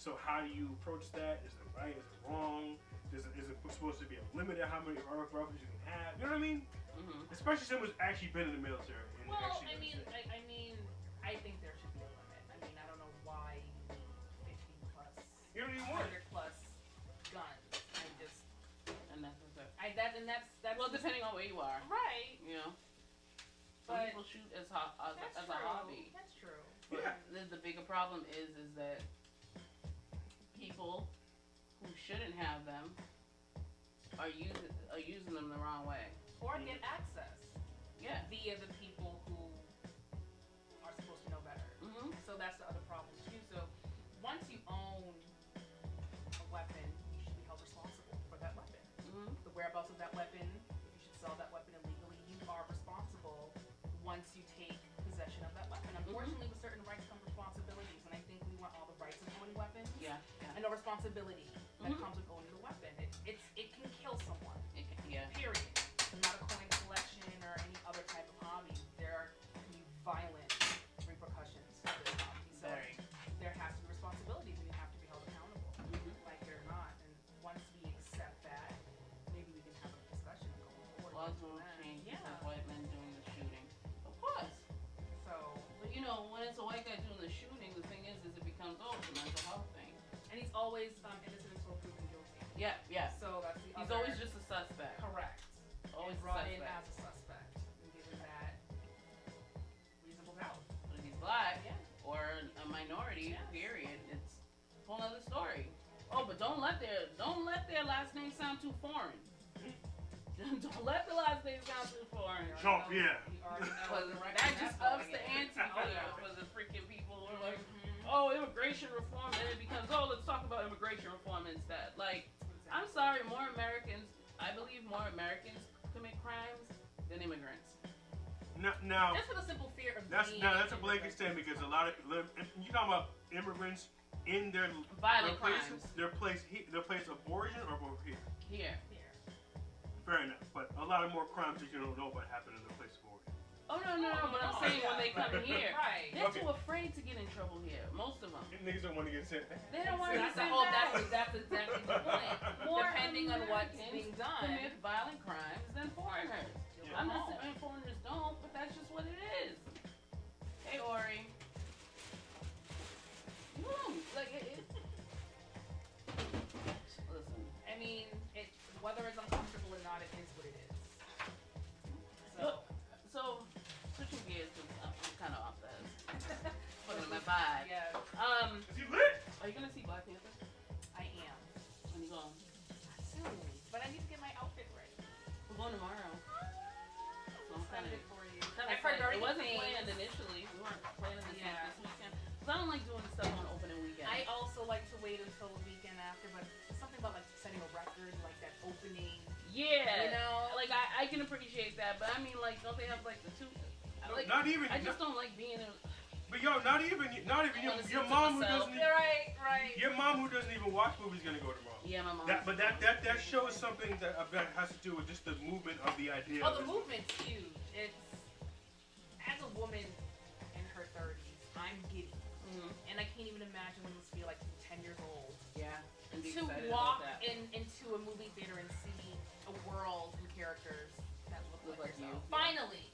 So how do you approach that? Is it right? Is it wrong? Is it supposed to be a limit of how many rifles you can have? You know what I mean? Mm-hmm. Especially someone who's actually been in the military. And Well, actually I mean, understands. I think there should be a limit. I mean, I don't know why you need 50 plus, You don't even want it. 100 plus guns. And that's okay. That's Well, depending on where you are, right. you know. Some But people shoot as a true. hobby. That's true. Yeah. The bigger problem is that people who shouldn't have them are using them the wrong way. Or get access Yeah. via the people who are supposed to know better. Mm-hmm. So that's the other problem too. So once you own a weapon, you should be held responsible for that weapon. Mm-hmm. The whereabouts of that weapon, if you should sell that weapon illegally, you are responsible once you take possession of that weapon. Unfortunately, with certain rights come responsibilities, and I think we want all the rights of owning weapons Yeah. and no responsibility that Mhm. comes with owning the weapon. It can kill someone. Yeah. Period. Not a coin collection or any other type of hobby. There can be violent repercussions for this hobby. So Very. there has to be responsibilities, and you have to be held accountable, Mm-hmm. like it or not. And once we accept that, maybe we can have a discussion going forward. Laws based on will that. change Yeah. because white men doing the shooting. Of course. So But when it's a white guy doing the shooting, the thing is it becomes it's a mental health thing. and he's always innocent until proven guilty. Yeah. Yeah. So that's the He's other. always just a suspect. correct. Always And a brought in suspect. as a suspect and given that reasonable doubt. But if he's black Yeah. or a minority, Yes. period, it's a whole other story. Oh, but don't let their last name sound too foreign. Don't let the last name sound too foreign. Jump, yeah. You already know Because the right that and just that's ups going the in. ante Oh, yeah. for the freaking people who are like, Mhm. oh, immigration reform, and it becomes, oh, let's talk about immigration reform instead. Like, I'm sorry, I believe more Americans commit crimes than immigrants. Now, Just for the simple fear of that's being a blanket immigrant. statement because a lot of you talking about immigrants in their Violent place, crimes. their place of origin or over here. Here. Here. Fair enough, but a lot of more crimes that you don't know about happen in their place of origin. Oh, no, but I'm saying when they come here. Right. They're Okay. too afraid to get in trouble here. Most of them. Niggas don't want to get sent. They don't want to That's get the sent whole. back. That's exactly the point. More Depending on what's Americans being done. commit violent crimes than foreigners. Yeah. I'm not saying foreigners don't, but that's just what it is. Hey, Ori. Listen. I mean, whether it's uncomfortable or not, it is what it is. So. Switching gears, 'cause I'm kind of off that. Putting in my vibe. Yeah, Is he lit? Are you gonna see Black Panther? I am. When you going? Soon. But I need to get my outfit ready. We're going tomorrow. So I'm kind of. for you. I've heard very it good wasn't things. planned initially. We weren't planning this Yeah. this weekend. Because I don't like doing stuff on opening weekend. I also like to wait until the weekend after, but something about like setting a record, like that opening. Yeah. You know? Like I can appreciate that, but I mean, like, don't they have like the two? Not even. I just don't like being in. But yo, not even your mom who doesn't. You're right. Your mom who doesn't even watch movies gonna go tomorrow. Yeah, my mom. That shows something that has to do with just the movement of the idea. Oh, of the it. movement's huge. It's as a woman in her 30s, I'm giddy, and I can't even imagine what it must feel like to be 10 years old. Yeah. And be To excited walk about that. into a movie theater and see a world and characters that look like you. yourself. Yeah. Finally,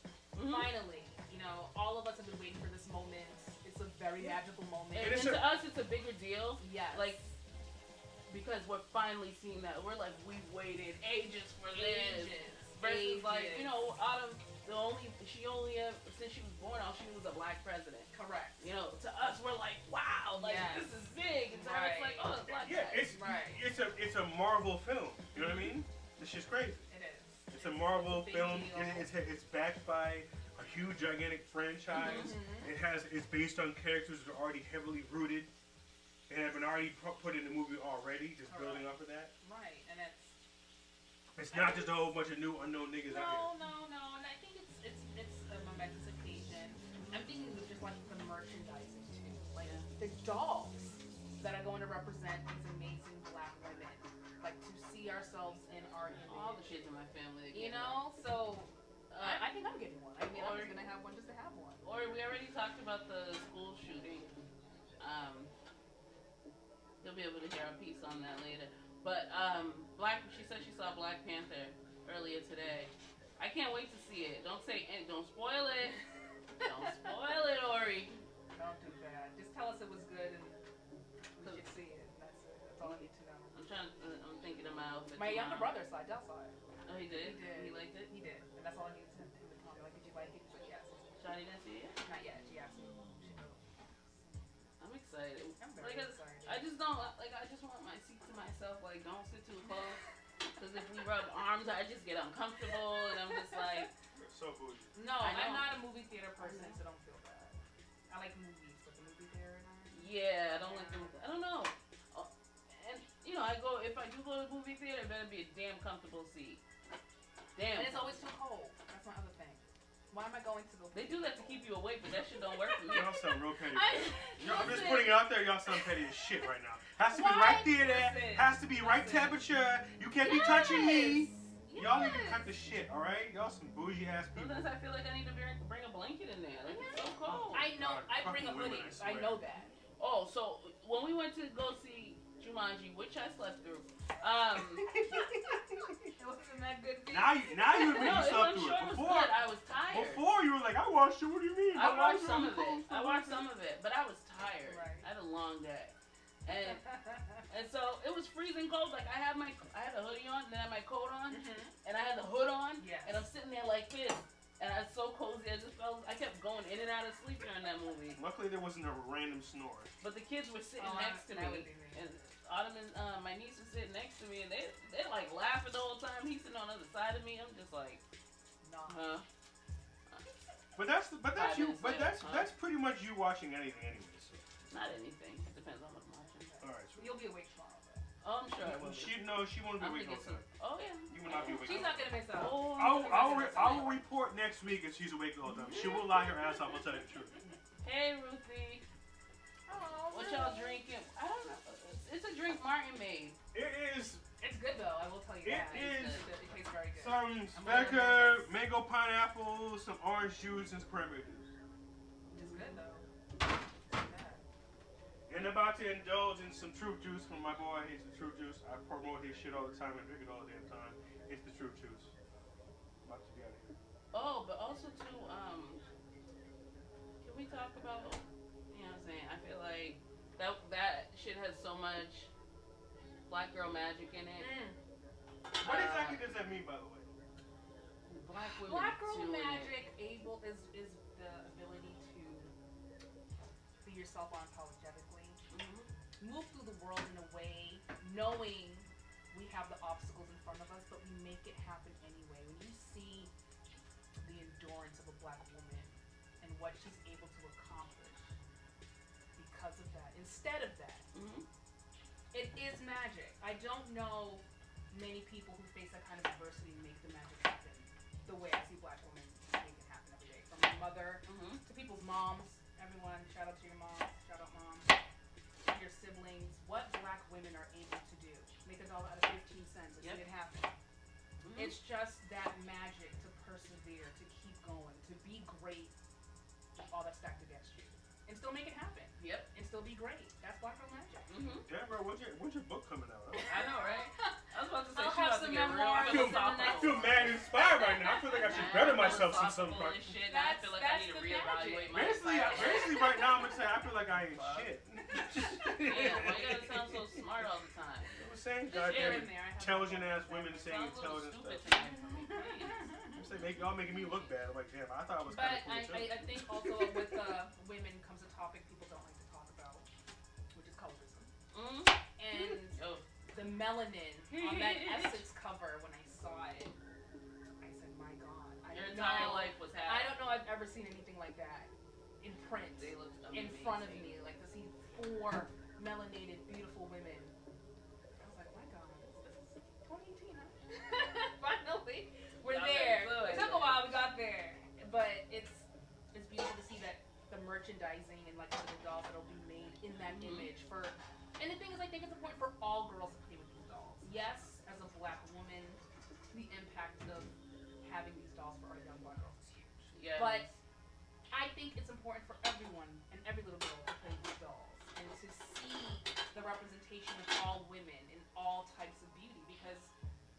all of us have been waiting for this moment. It's a very magical moment. And to us, it's a bigger deal. Yes. Like, because we're finally seeing that. We're like, we waited ages for this. Versus like, Autumn, since she was born, all she knew was a black president. Correct. To us, we're like, wow, like Yes. this is big. And to her, it's like, oh, it's black. Yeah, guys. Right. it's a Marvel film. You know what I mean? This shit's crazy. It is. It's a Marvel big film. deal. It's backed by a huge, gigantic franchise. It's based on characters that are already heavily rooted and have been already put in the movie already, just building off of that. Right, and it's not just a whole bunch of new unknown niggas out here. No, and I think it's a momentous occasion. I'm thinking of just like the merchandising too, like the dolls that are going to represent these amazing black women, like to see ourselves in our image. All the kids in my family, You know, so I think I'm getting one. I mean, I'm just gonna have one just to have one. Or we already talked about the school shooting. You'll be able to hear a piece on that later. But she said she saw Black Panther earlier today. I can't wait to see it. Don't spoil it. Don't spoil it, Ori. Don't do that. Just tell us it was good and we should see it. That's it. That's all I need to know. I'm thinking of my outfit. My younger brother saw it. Del saw it. Oh, he did? He did. He liked it? He did. And that's all I needed to tell me. Like, did you like it? He's like, yes. Shawty didn't see it? Not yet. She asked me. I'm excited. I'm very excited. I just don't, I just want my seat to myself. Like, don't sit too close. Because if we rub arms, I just get uncomfortable. And I'm just like... You're so bougie. No, I'm not a movie theater person, so don't feel bad. I like movies, but the movie theater and Yeah, I don't like them. I don't know. And, you know, if I do go to the movie theater, it better be a damn comfortable seat. Damn. And it's always too cold. That's my other thing. Why am I going to the... They do that to keep you awake, but that shit don't work for me. Y'all sound real petty. I'm just putting it out there. Y'all sound petty as shit right now. Has to be right theater. Has to be right temperature. You can't be touching me. Yes. Y'all need to cut the shit, all right? Y'all some bougie ass people. Sometimes I feel like I need to bring a blanket in there. Like, it's so cold. I know. I bring a Fucking hoodie. women, I know that. Oh, so when we went to go see Jumanji, which I slept through, It wasn't that good. Now you admit you slept through it. Before, I was tired. Before you were like, I watched it. What do you mean? I watched some of it, but I was tired. Right. I had a long day, and so it was freezing cold. Like I had a hoodie on, and then I had my coat on, and I had the hood on, and I'm sitting there like this, and I was so cozy. I kept going in and out of sleep during that movie. Luckily, there wasn't a random snore. But the kids were sitting next to me, and Autumn and my niece was sitting next to me, and they're like laughing the whole time. He's sitting on the other side of me. I'm just like, huh? But that's pretty much you watching anything anyway. So. Not anything. It depends on what I'm watching. All right. So. You'll be awake tomorrow. Oh, I'm sure I will. She won't be awake all the time. Oh yeah. You will not be awake. She's not gonna miss out. Oh, I will report next week if she's awake all the time. She will lie her ass off. I'll tell you the truth. Hey Ruthie. Oh, what y'all drinking? I don't know. It's a drink Martin made. It is. It's good though. I will tell you that. It is. It tastes very good. Some vodka, mango pineapple, some orange juice, and some cranberry juice. It's good though. And about to indulge in some Truth Juice from my boy. It's the Truth Juice. I promote his shit all the time and drink it all the damn time. It's the Truth Juice. About to get out of here. Oh, but also too, can we talk about, you know what I'm saying? I feel like that shit has so much black girl magic in it. What exactly does that mean, by the way? Black women. Black girl magic is the ability to be yourself unapologetically. Move through the world in a way, knowing we have the obstacles in front of us, but we make it happen anyway. When you see the endurance of a black woman and what she's able to accomplish because of that, instead of that, it is magic. I don't know many people who face that kind of adversity and make the magic happen the way I see black women make it happen every day. From my mother to people's moms, everyone, shout out to your moms, shout out moms. Your siblings, what black women are able to do. Make $1 out of 15 cents and see it happen. It's just that magic to persevere, to keep going, to be great with all that's stacked against you. And still make it happen. Yep. And still be great. That's black girl magic. Yeah, bro, when's your book coming out? I know, right? I was about to say, I'll have some memoirs. I feel mad inspired right now. I feel like I should better myself in some part. I feel like I need to reevaluate my Basically, right now, I'm going to say I feel like I ain't shit. Yeah, why you gotta sound so smart all the time? I was saying goddamn intelligent ass women saying intelligent stuff. Y'all making me look bad. I'm like, damn, I thought I was kind of cool too. I think also with women comes a topic people don't like to talk about, which is colorism. And the melanin on that Essex cover when I saw it. I said, my God. Your entire life was happening. I don't know I've ever seen anything like that in print in front of me. Like to see 4 melanated, beautiful women. I was like, my God, this is 2018, huh? Finally, we're there. It took a while, we got there. But it's beautiful to see that the merchandising and like the dolls that'll be made in that image for. And the thing is, I think it's important for all girls to play with these dolls. Yes, as a black woman, the impact of having these dolls for our young black girls is huge. Yes. But I think it's important for everyone and every little girl to play with these dolls and to see the representation of all women in all types of beauty. Because,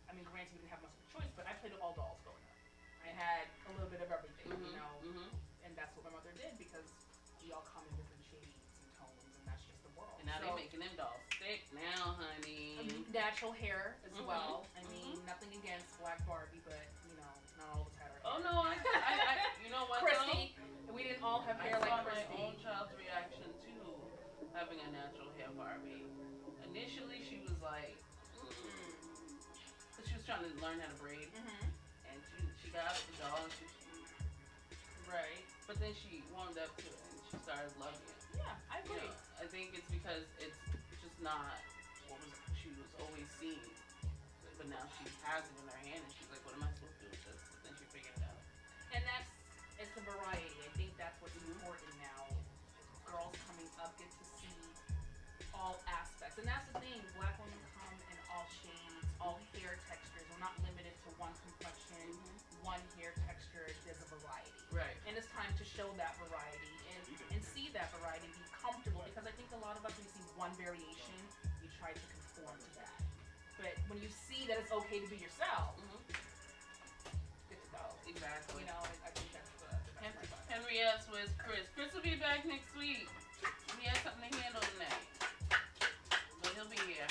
I mean, granted, we didn't have much of a choice, but I played with all dolls growing up. I had a little bit of everything, you know, and that's what my mother did because we all come in different shades and tones, and that's just the world. And now they're making them dolls thick now, honey. Natural hair as well. I mean, nothing against Black Barbie, but you know, not all of us had our hair. Oh no, I you know what? Christy, we didn't all have hair like Christy. My own child's reaction to having a natural hair Barbie. Initially, she was like, but she was trying to learn how to braid, and she got out the doll, and she right. But then she warmed up to it, and she started loving it. Yeah, I agree. You know, I think it's because it's just not what she was always seeing. But now she has it in her hand, and she's like, what am I supposed to do with this? But then she figured it out. And it's the variety. I think that's what's important now. Girls coming up get to see all aspects. And that's the thing. Black women come in all shades, all hair textures. We're not limited to one complexion, one hair texture. There's a variety. Right. And it's time to show that variety and see that variety and be comfortable, because I think a lot of us, when you see one variation, you try to conform to that. But when you see that it's okay to be yourself, good to go. Exactly. You know, I think that's the best part. Henry S. with Chris. Chris will be back next week. He has something to handle tonight. But he'll be here.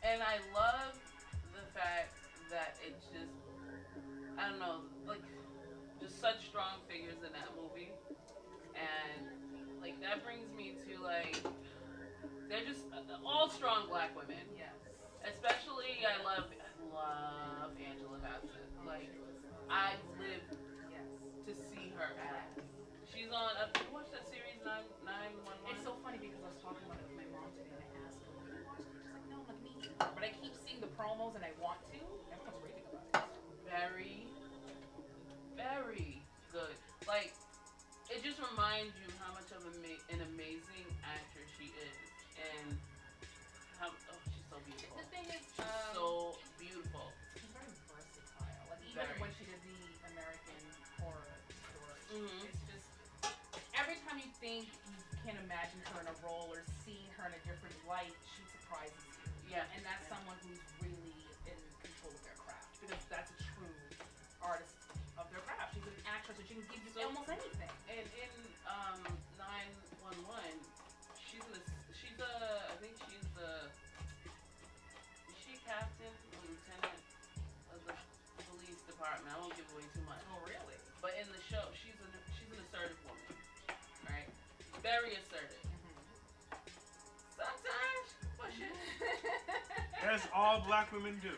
And I love the fact that it's just, I don't know, like, just such strong figures in that movie. And, like, that brings me to, like, they're just all strong black women. Yes. Especially, I love Angela Bassett. Like, I live to see her act. She's on, you watch that series 911? It's so funny because I was talking about it with my mom today, and I asked her, have you watched it? She's like, no, I'm like, me either. But I keep seeing the promos and I want to. Everyone's raving about it. Very, very good. Like, it just reminds you how much of an amazing actress she is. And how, she's so beautiful. The thing is, so beautiful. She's very versatile. Like, even when she did the American Horror Story, it's just, every time you think you can imagine her in a role or seeing her in a different light, she surprises you. Yeah. And that's someone who's really in control of their craft, because that's a true artist of their craft. She's an actress and she can give you almost anything. And in 911, I think she's the, is she captain or lieutenant of the police department? I won't give away too much. Oh, really? But in the show, she's an assertive woman, right? Very assertive. Sometimes push it. As all black women do.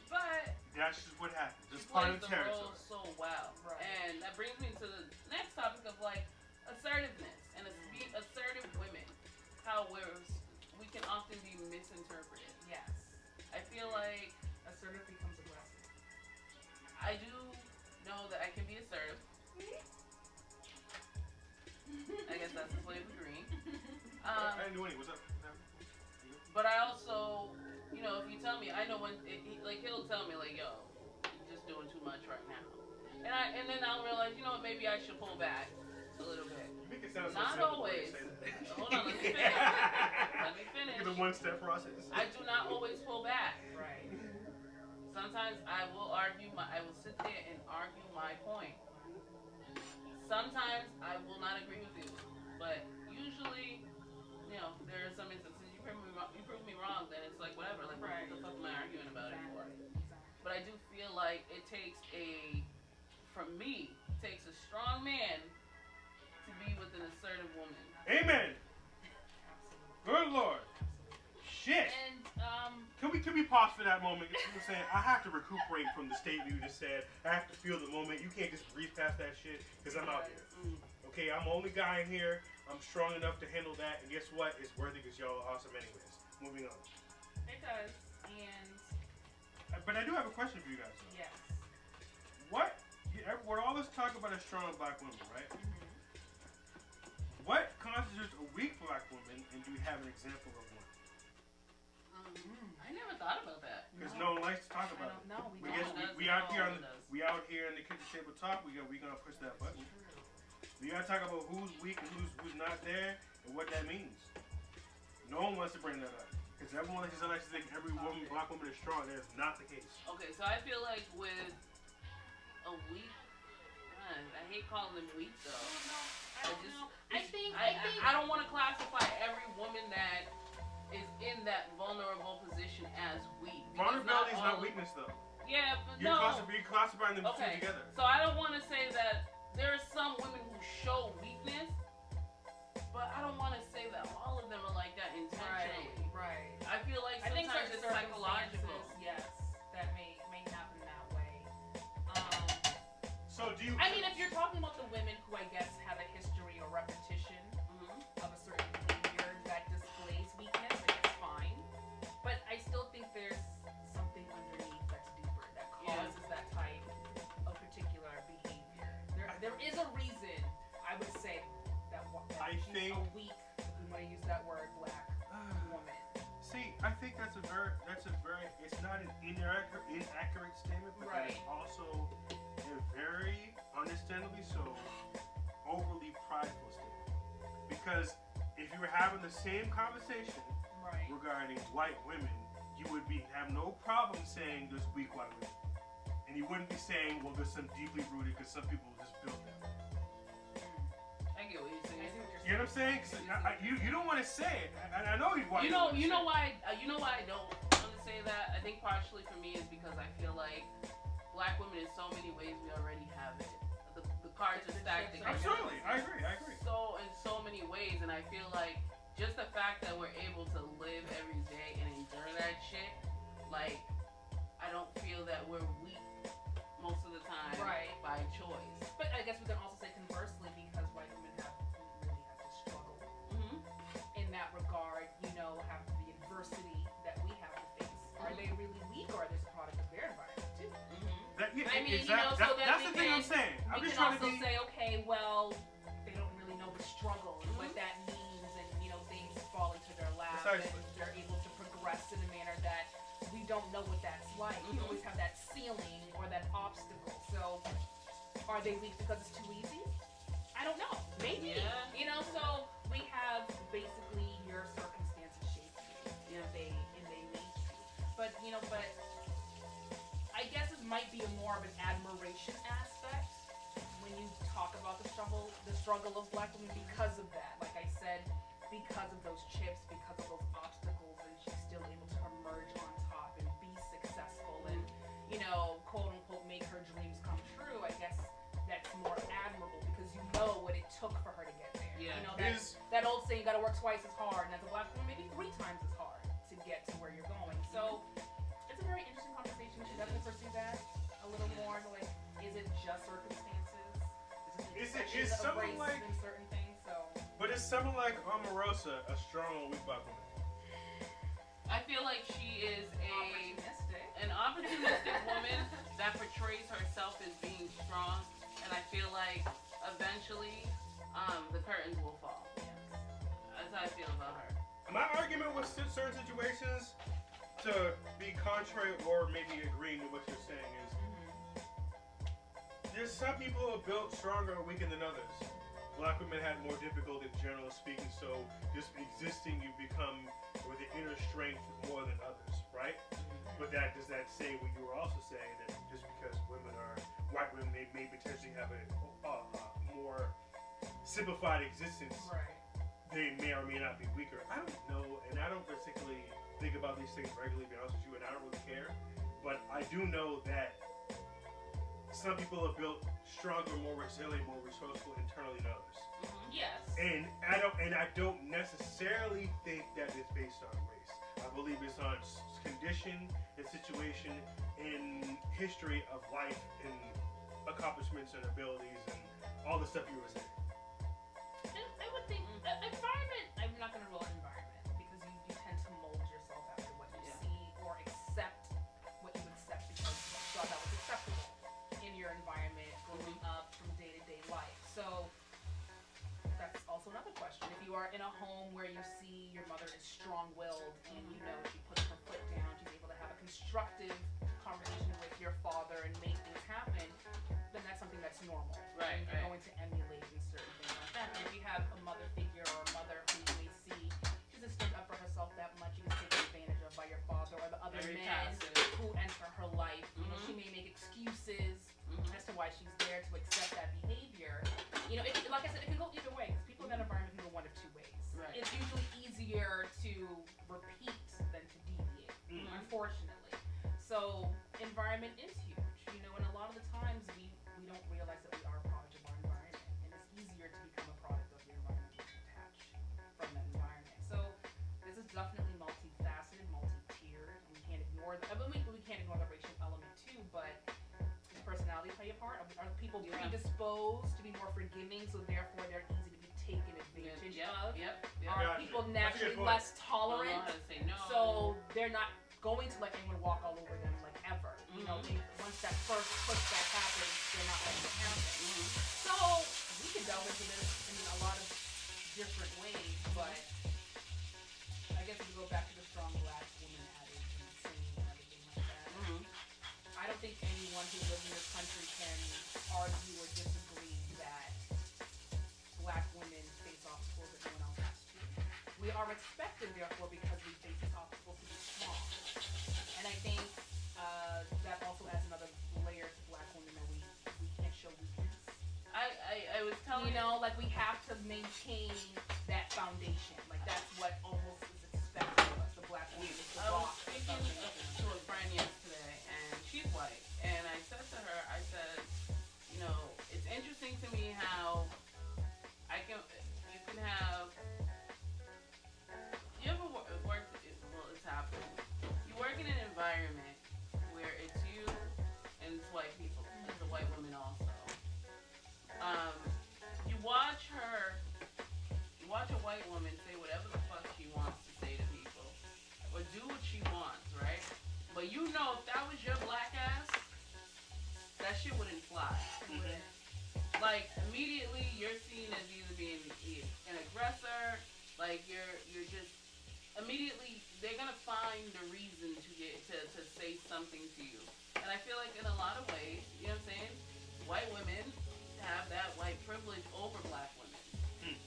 But that's just what happens. It's she part plays of the the territory. role so well. Right. And that brings me to the next topic of, like, assertiveness and assertive women. How we can often be misinterpreted. Yes. I feel like Assertive becomes aggressive. I do know that I can be assertive. I guess that's the way of agreeing. I didn't do any. What's up? But I also, you know, if you tell me, I know when, like, he'll tell me, like, yo, you're just doing too much right now. And then I'll realize, you know what, maybe I should pull back a little bit. You make it sound so Not simple when always. you say that. Hold on, let me finish. Let me finish. Look at the one-step process. I do not always pull back. Right. Sometimes I will sit there and argue my point. Sometimes I will not agree with you, but usually, you know, there are some instances you prove me wrong, then it's like whatever. Like, what the fuck am I arguing about it for? But I do feel like it takes from me, it takes a strong man to be with an assertive woman. Amen. Absolutely. Good Lord. pause for that moment. You know what I'm saying? I have to recuperate from the statement you just said. I have to feel the moment. You can't just breeze past that shit because I'm out here. Okay, I'm the only guy in here. I'm strong enough to handle that. And guess what? It's worthy because y'all are awesome anyways. Moving on. It does. And but I do have a question for you guys, though. yes. With all this talk about a strong black woman, right? What constitutes a weak black woman, and do you have an example of one? I never thought about that. Because no one likes to talk about it. No, We out here on the kitchen table talk. We gonna push that button. We gotta talk about who's weak and who's not there, and what that means. No one wants to bring that up. Because everyone likes to think every black woman is strong. That is not the case. Okay, so I feel like with a weak, I hate calling them weak though. I don't want to classify every woman that is in that vulnerable position as weak. Vulnerability is not weakness though. Yeah, but you're classifying them two together. So I don't want to say that there are some women who show weakness, but I don't want to say that all of them are like that intentionally. Right. I feel like sometimes it's psychological. Yes, that may happen that way. So do you? I mean, if you're talking about the women who I guess have a history or repetition of a certain behavior that displays weakness, I guess fine. But I still think there's something underneath that's deeper that causes that type of particular behavior. There is a reason I would say that she's a weak, if we want to use that word, black woman. See, I think that's a very, it's not an inaccurate statement, but it's also a very, understandably so, overly prideful statement. Because if you were having the same conversation regarding white women, you would have no problem saying there's weak white women. And you wouldn't be saying, well, there's some deeply rooted, because some people just built that way. I get what you're saying. You know what I'm saying? You don't want to say it. I know you want. You know why I don't want to say that. I think partially for me is because I feel like black women in so many ways we already have it. The cards are stacked against us. Absolutely, I agree. So in so many ways, and I feel like just the fact that we're able to live every day and endure that shit, like I don't feel that we're weak most of the time by choice. But I guess we can also say conversely, because white women really have to struggle in that regard, have the adversity that we have to face. Are they really weak, or are they just a product of their environment too? That's the thing I'm saying. I'm just trying to say, okay, well, they don't really know the struggle and what that means, and things fall into their lap, and they're able to progress in a manner that we don't know what that's like. You always have that ceiling or that obstacle. So, are they weak because it's too easy? I don't know. Maybe. Yeah. So we have basically your circumstances shape you. They make you. But I guess it might be more of an admiration aspect when you talk about the struggle of black women because of that. Like I said, because of those chips, because of those obstacles, and she's still able to emerge on top and be successful and, quote unquote, make her dreams come true. I guess that's more admirable because you know what it took for her to get there. Yeah. That old saying, you gotta work twice as hard, and as a black woman, maybe 3 times as hard to get to where you're going. So it's a very interesting conversation. We should definitely pursue that a little more. Like, is it just circumstances? Is someone like in certain things? But is someone like Omarosa a strong or weak black woman? I feel like she is an opportunistic woman that portrays herself as being strong, and I feel like eventually the curtains will fall. That's how I feel about her. My argument with certain situations, to be contrary or maybe agreeing with what you're saying, is there's some people who are built stronger or weaker than others. Black women had more difficulty, generally speaking, so just existing, you become with the inner strength more than others, right? But does that say what you were also saying, that just because white women may potentially have a more simplified existence, they may or may not be weaker? I don't know, and I don't particularly think about these things regularly, to be honest with you, and I don't really care. But I do know that some people are built stronger, more resilient, more resourceful internally than others. Yes. And I don't necessarily think that it's based on race. I believe it's on condition and situation and history of life and accomplishments and abilities and all the stuff you were saying. I would think environment. I'm not going to rule environment because you tend to mold yourself after what you see or accept what you accept because you thought that was acceptable in your environment growing up from day-to-day life. So that's also another question. If you are in a home where you see your mother is strong-willed and you know she puts her foot down, she's able to have a constructive conversation with your father and make things happen, then that's something that's normal. Right, and you're going to emulate in certain things like that. And if you have a mother figure or a mother who you may see she doesn't stand up for herself that much, she gets taken advantage of by your father or the other men who enter her life. You know, she may make excuses as to why she's there to accept that behavior. You know, like I said, it can go either way because people in that environment can go one of two ways. Right. It's usually easier to repeat than to deviate, unfortunately. So environment is huge, you know, and a lot of the times we don't realize that we are a product of our environment, and it's easier to become a product of your environment and detach from that environment. So this is definitely multifaceted, multi-tiered, and we can't ignore we can't ignore the racial element too, but does personality play a part? Are people predisposed to be more forgiving, so therefore they're easy to be taken advantage of? Are people naturally less tolerant? No. So they're not going to let anyone walk all over them like ever. You know, once that first pushback happens, they're not letting it happen. So we can delve into this in a lot of different ways, but I guess if we go back to the strong black woman adage and saying and everything like that, I don't think anyone who lives in this country can argue or disagree that black women face obstacles that no one else has to. We are expected, therefore, because we face these obstacles, to be strong. And I think that also adds another layer to black women that we can't show weakness. I was telling you know, like we have to maintain that foundation. Like that's what almost is expected of us. The black woman is the rock. I was speaking to a friend yesterday, and she's white, and I said to her, I said, you know, it's interesting to me how you can have. You ever work? Well, it's happened. You work in an environment where it's you and it's white people. It's a white woman also. You watch a white woman say whatever the fuck she wants to say to people, or do what she wants, right? But you know, if that was your black ass, that shit wouldn't fly. Like immediately, you're seen as either being an aggressor, like you're just. Immediately, they're gonna find a reason to say something to you, and I feel like in a lot of ways, you know what I'm saying, white women have that white privilege over black women.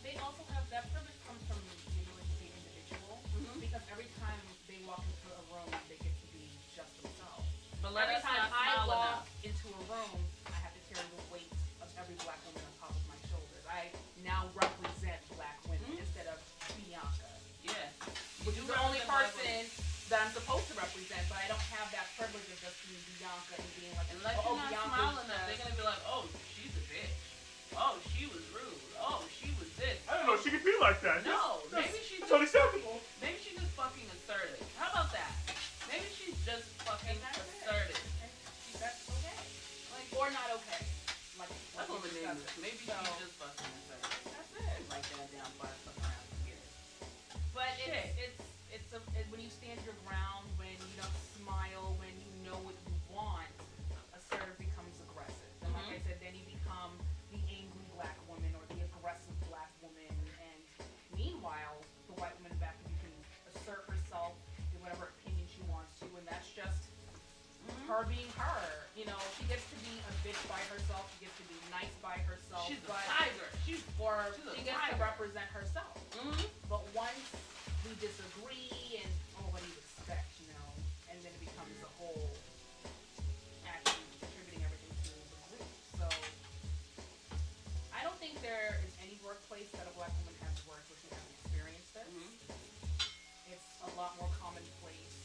They also have that privilege comes from being the individual, because every time they walk into a room, they get to be just themselves. But every time I walk into a room, I have to carry the weight of every black woman on top of my shoulders. I now represent black women instead of Bianca. Yeah. Which is the only person that I'm supposed to represent, but I don't have that privilege of just being Bianca and being like, unless you're not smiling enough, they're gonna be like, oh, she's a bitch. Oh, she was rude. Oh, she was this. I don't know, she could be like that. No, maybe she's just unacceptable. Maybe she's just fucking assertive. How about that? Maybe she's just fucking assertive. And that's okay. Like, or not okay. Like, that's what the name is. Maybe she's just fucking assertive. That's it. Like that down by fuck around. Forget it. But when you stand your ground, when you don't smile, when you know what you want, assertive becomes aggressive. And like I said, then you become the angry black woman or the aggressive black woman. And meanwhile, the white woman back you can assert herself in whatever opinion she wants to, and that's just her being her. You know, she gets to be a bitch by herself. She gets to be nice by herself. She's a tiger. She gets to represent herself. But once we disagree and what do you expect, you know, and then it becomes a whole actually contributing everything to the group. So I don't think there is any workplace that a black woman has worked where she hasn't experienced this. It's a lot more commonplace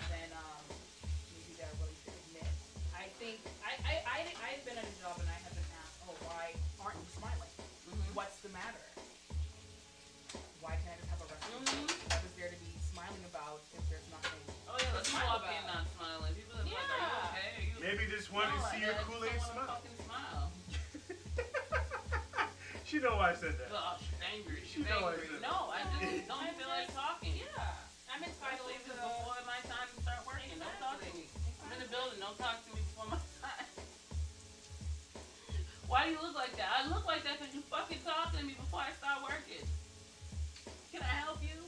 than maybe they're willing to admit. I think I've been at a job and I have been asked, oh, why aren't you smiling? What's the matter? Why can't I just have a rest? What is there to be smiling about if Maybe they just wanted to see your Kool-Aid smile. Fucking smile. She know why I said that. Oh, she's angry. She's angry. No, I just don't feel like talking. Yeah. I'm entitled Especially if to... it's before my time to start working. Don't talk to me. I'm in the building. Don't talk to me before my time. Why do you look like that? I look like that because you fucking talk to me before I start working. Can I help you?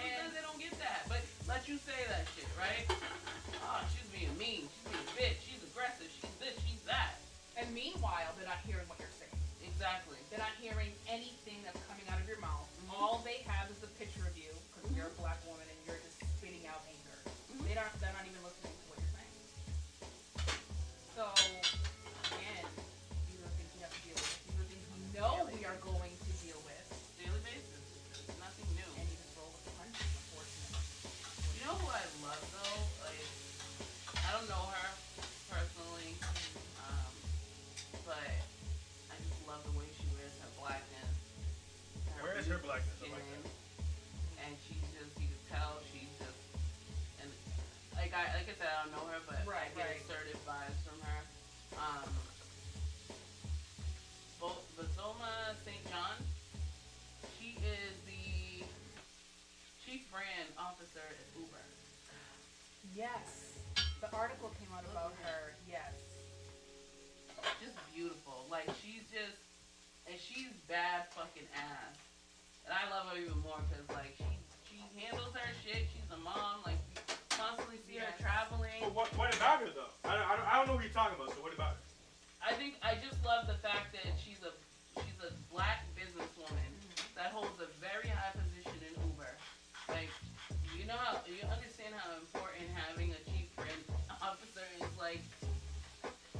And they don't get that. But let you say that shit, right? Oh, she's being mean. She's being a bitch. She's aggressive. She's this. She's that. And meanwhile, they're not hearing what you're saying. Exactly. They're not hearing anything that's coming out of your mouth. Mm-hmm. All they have is a picture of you because you're a black woman and you're just spitting out anger. Mm-hmm. They're not even listening to what you're saying. So, again, these are things we have to deal with. These are things we know we are going to deal with. Daily basis. It's nothing new. And you just roll with the punches, unfortunately. You know who I love though? Like, I don't know her personally, but I just love the way she wears her blackness. Where is her blackness? I like that. And she's just, you can tell she's just, and like I said, I don't know her, but I get assertive vibes from her. Bazoma St. John, she is the chief brand officer at Uber. Yes. The article came out about her. Yes. Just beautiful. Like, she's just, and she's bad fucking ass. And I love her even more because, like, she handles her shit. She's a mom. Like, you constantly see her traveling. Well, what about her, though? I don't know what you're talking about, so what about her? I just love the fact that she's a black businesswoman that holds a very high position in Uber. Like, you understand how important having a chief brand officer is. Like,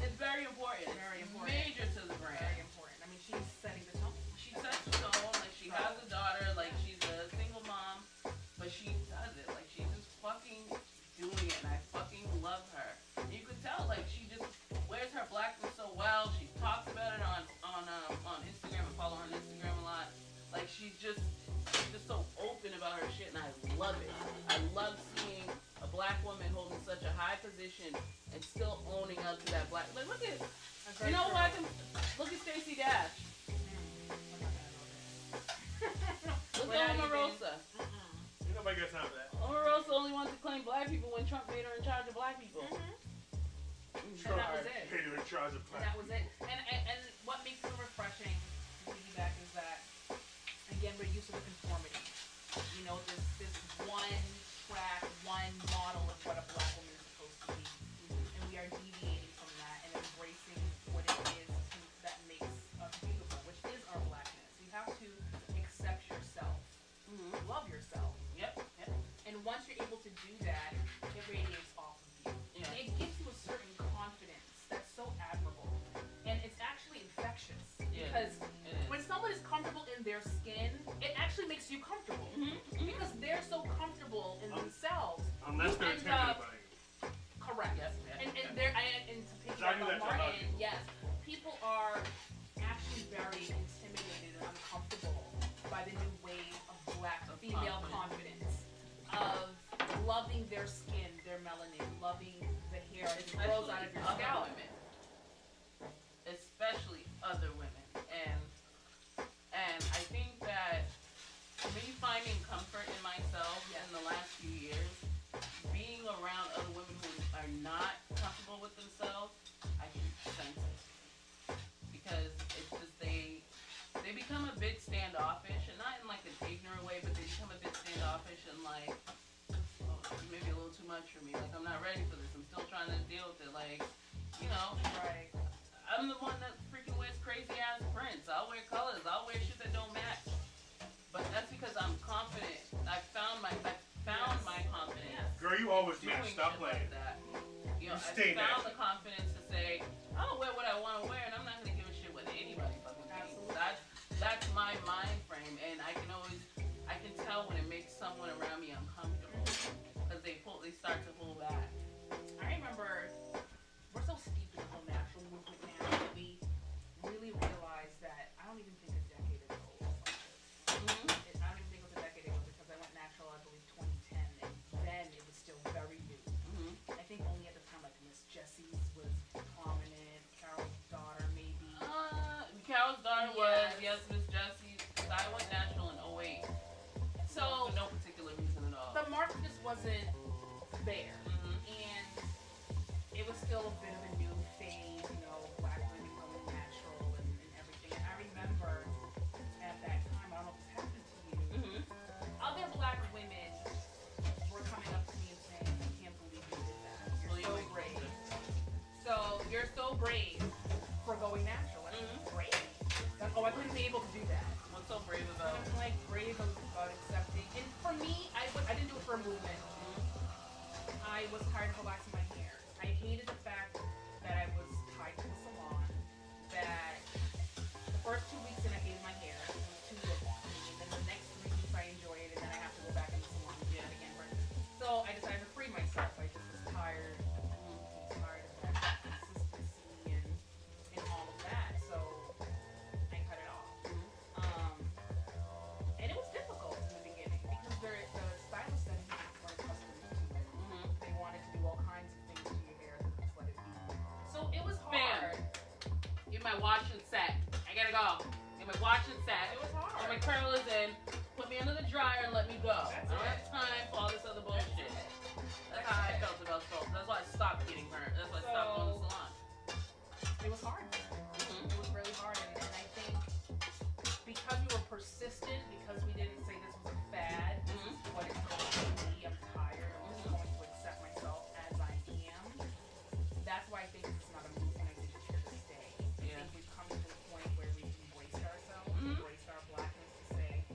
it's very important. Very important. Major to the brand. Very important. I mean, she's setting the tone. She sets the tone. Like, she has a daughter. Like, she's a single mom, but she does it. Like, she's just fucking doing it, and I fucking love her. And you can tell, like, she just wears her blackness so well. She talks about it on Instagram. I follow her on Instagram a lot. Like, she's just so open about her shit, and I love it. I love seeing a black woman holding such a high position and still owning up to that black. Like, look at, you know what? Look at Stacey Dash. Look at Omarosa. Ain't nobody got time for that. Omarosa only wanted to claim black people when Trump made her in charge of black people. And that was it. Made her in charge of black. And that was it. And what makes it refreshing to piggyback is that, again, we're used to the conformity. You know, this one track, one model of what a black woman is supposed to be. And we are deviating from that and embracing what it is that makes us beautiful, which is our blackness. You have to accept yourself. Love yourself. Yep. And once you're able to do that, it radiates off of you. Yeah. And it gives you a certain confidence that's so admirable. And it's actually infectious. Yeah, because when someone is comfortable in their skin, it actually makes you comfortable. Because they're so comfortable in themselves. Unless they're intimidated by you. Correct. Yes. And to piggyback on Martin, yes, people are actually very intimidated and uncomfortable by the new wave of black female confidence, of loving their skin, their melanin, loving the hair that grows out of your scalp. Especially other women. And I think that me finding comfort in myself in the last few years, being around other women who are not comfortable with themselves, I can sense it. Because it's just they become a bit standoffish, and not in like an ignorant way, but they become a bit standoffish and like, oh, maybe a little too much for me. Like, I'm not ready for this. I'm still trying to deal with it. Like, you know, I'm the one that freaking wears crazy ass prints. I'll wear colors. I'll wear shit that don't match. But that's because I'm confident. I found my confidence. Girl, you always match. Stop playing. Like that. You know, stay I found the confidence to say, I'll wear what I want to wear, and I'm not gonna give a shit what anybody fucking thinks. That's my mind frame, and I can tell when it makes someone around me uncomfortable because they start to pull back. I remember we're so steeped in the whole natural movement now that we really realize that I don't even think a decade ago was like this. I don't even think it was a decade ago because I went natural, I believe, 2010, and then it was still very new. I think only at the time like Miss Jessie's brave for going natural. And brave? Like, oh, I couldn't be able to do that. What's so brave about it? I'm like brave about accepting. And for me, I didn't do it for a movement. I was tired of relaxing my hair. I hated the fact that I was tied to the salon. That the first 2 weeks that I hated my hair, it was too good. And then the next 3 weeks I enjoy it, and then I have to go back in the salon and do it again. So I decided to free myself. I just was tired. Tired of that consistency and all of that. So I cut it off. And it was difficult in the beginning because the stylist said you weren't accustomed to it. They wanted to do all kinds of things to your hair, and just let it be. So it was hard. Get my wash and set. I gotta go. Get my wash and set. It was hard. Get my curlers in. Put me under the dryer and let me go. That's I don't it. have time for all this other bullshit. That's how I felt about soap. That's why I stopped getting her. That's why I stopped going to the salon. It was hard. It was really hard, and I think because we were persistent, because we didn't say this was a fad, this is what it's going to be, I'm tired, I'm just going to accept myself as I am. That's why I think it's not a movement, I think it's here to stay. I think we've come to a point where we've embraced ourselves, embraced our blackness to say,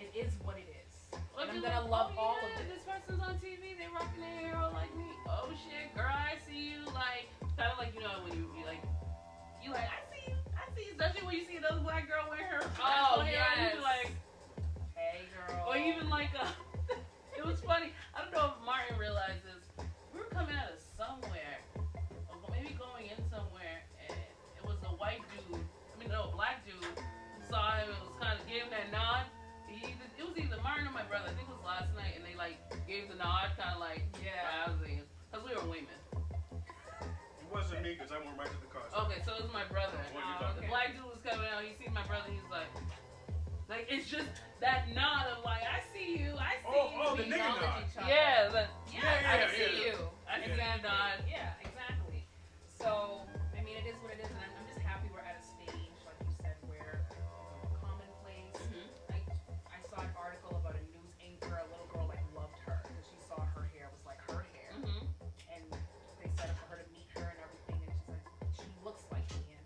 it is what it is. And I'm going to love all of it. This person's on TV, they rocking their hair all like me. Oh shit, girl, I see you. Like, kind of like, you know, when you like, I see you. Especially when you see another black girl wear her hair, and you're like, hey girl. or even like, it was funny. I don't know if Martin realized this. We were coming out of somewhere, or maybe going in somewhere, and it was a white dude. A black dude who saw him and was kind of giving that nod. It was either Martin or my brother. I think it was last night, and they like gave the nod, kind of like, because we were women. It wasn't me because I went right to the car. Okay, so it was my brother. Okay. The black dude was coming out. He seen my brother. He's like it's just that nod of like, I see you. I see you. Oh, the nigga nod. Yeah, I see you. I see that nod. Yeah, exactly. So, I mean, it is what it is, and I'm just happy we're at a stage, like you said, where it's a commonplace. I saw an article about a news anchor, a little girl like loved her because she saw her hair was like her hair, and they set up for her to meet her and everything, and she's like, she looks like me, and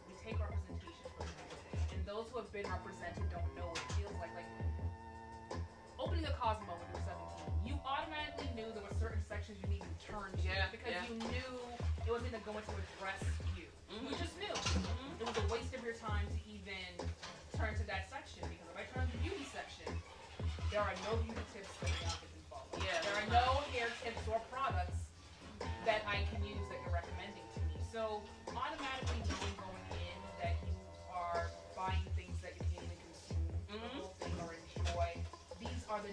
we take representation for granted. And those who have been represented don't know what it feels like. Like opening a Cosmo when you were 17, you automatically knew there were certain sections you needed to turn to because you knew it wasn't going to address you. You just knew. It was a waste of your time to even turn to that section because if I turn to the beauty section, there are no beauty tips that Bianca can follow. There are no hair tips or products that I can use that you're recommending to me. So automatically knowing going in that you are buying things that you can't even consume or enjoy, these are the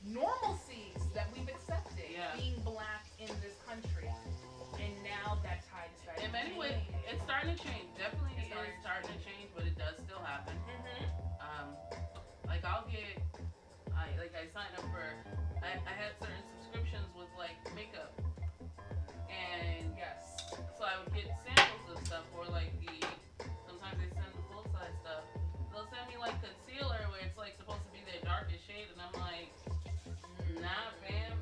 normalcies that we've accepted being black in this country. And now that tide is starting to change. Anyway, it's starting to change. Definitely it's starting to change, but it does still happen. Like I signed up for, I had certain subscriptions with like makeup. And so I would get samples of stuff or like sometimes they send the full size stuff. They'll send me like concealer where it's like supposed to be their darkest shade and I'm like, nah fam,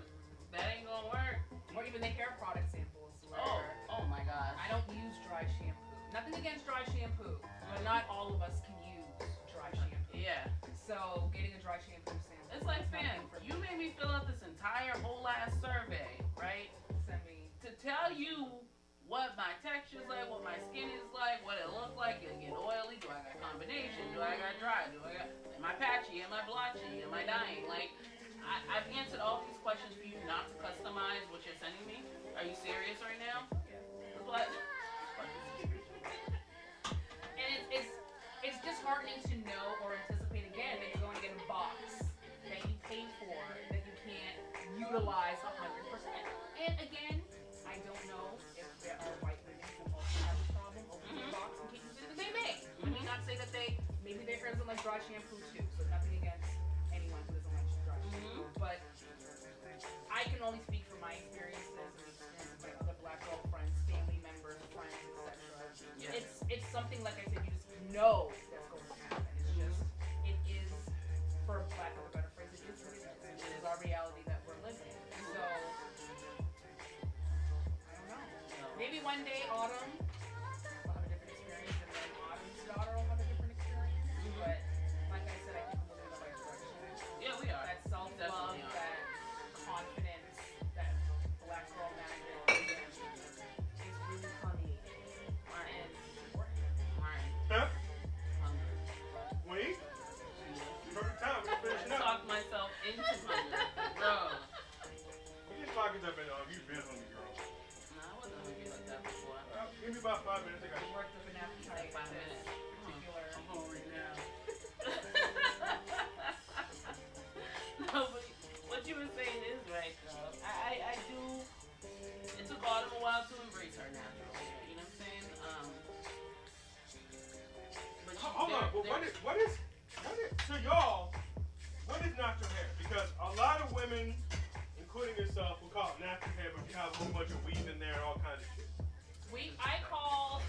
that ain't gonna work. Or even the hair product samples where oh my god. I don't use dry shampoo. Nothing against dry shampoo, but not all of us can use dry shampoo. So getting a dry shampoo sample. It's like, fam, you made me fill out this entire whole ass survey, right? Send me to tell you what my texture is like, what my skin is like, what it looks like. Do I get oily? Do I got combination? Do I got dry? Am I patchy? Am I blotchy? Am I dying? Like, I've answered all these questions for you not to customize what you're sending me. Are you serious right now? What? And it's disheartening to know or anticipate again that you're going to get a box that you paid for that you can't utilize 100%. And again, I don't know if there are white women who also have a problem opening the box and keeping it. They may. Let me not say that maybe their hair doesn't like dry shampoo too. So nothing against anyone who doesn't like dry shampoo. But I can only speak from my experiences and the experiences of my other black girl friends, family members, friends, etc. It's something, like I said, you just know that's going to happen. It is, for lack of a better phrase, it is what it is. It is our reality that we're living in. So, I don't know. Maybe one day, autumn, into my jerky, bro. Put your pockets up and you've been hungry, girl. Nah, I wasn't hungry like that before. Give me about 5 minutes. I got Worked up an appetite. 5 minutes. Particular. I'm hungry now. No, but what you were saying is right, though. I do. It took Autumn a while to embrace her natural hair. You know what I'm saying? But hold on. But what is? So y'all, what is natural hair? Because a lot of women, including yourself, will call it natural hair, but you have a whole bunch of weave in there and all kinds of shit. I call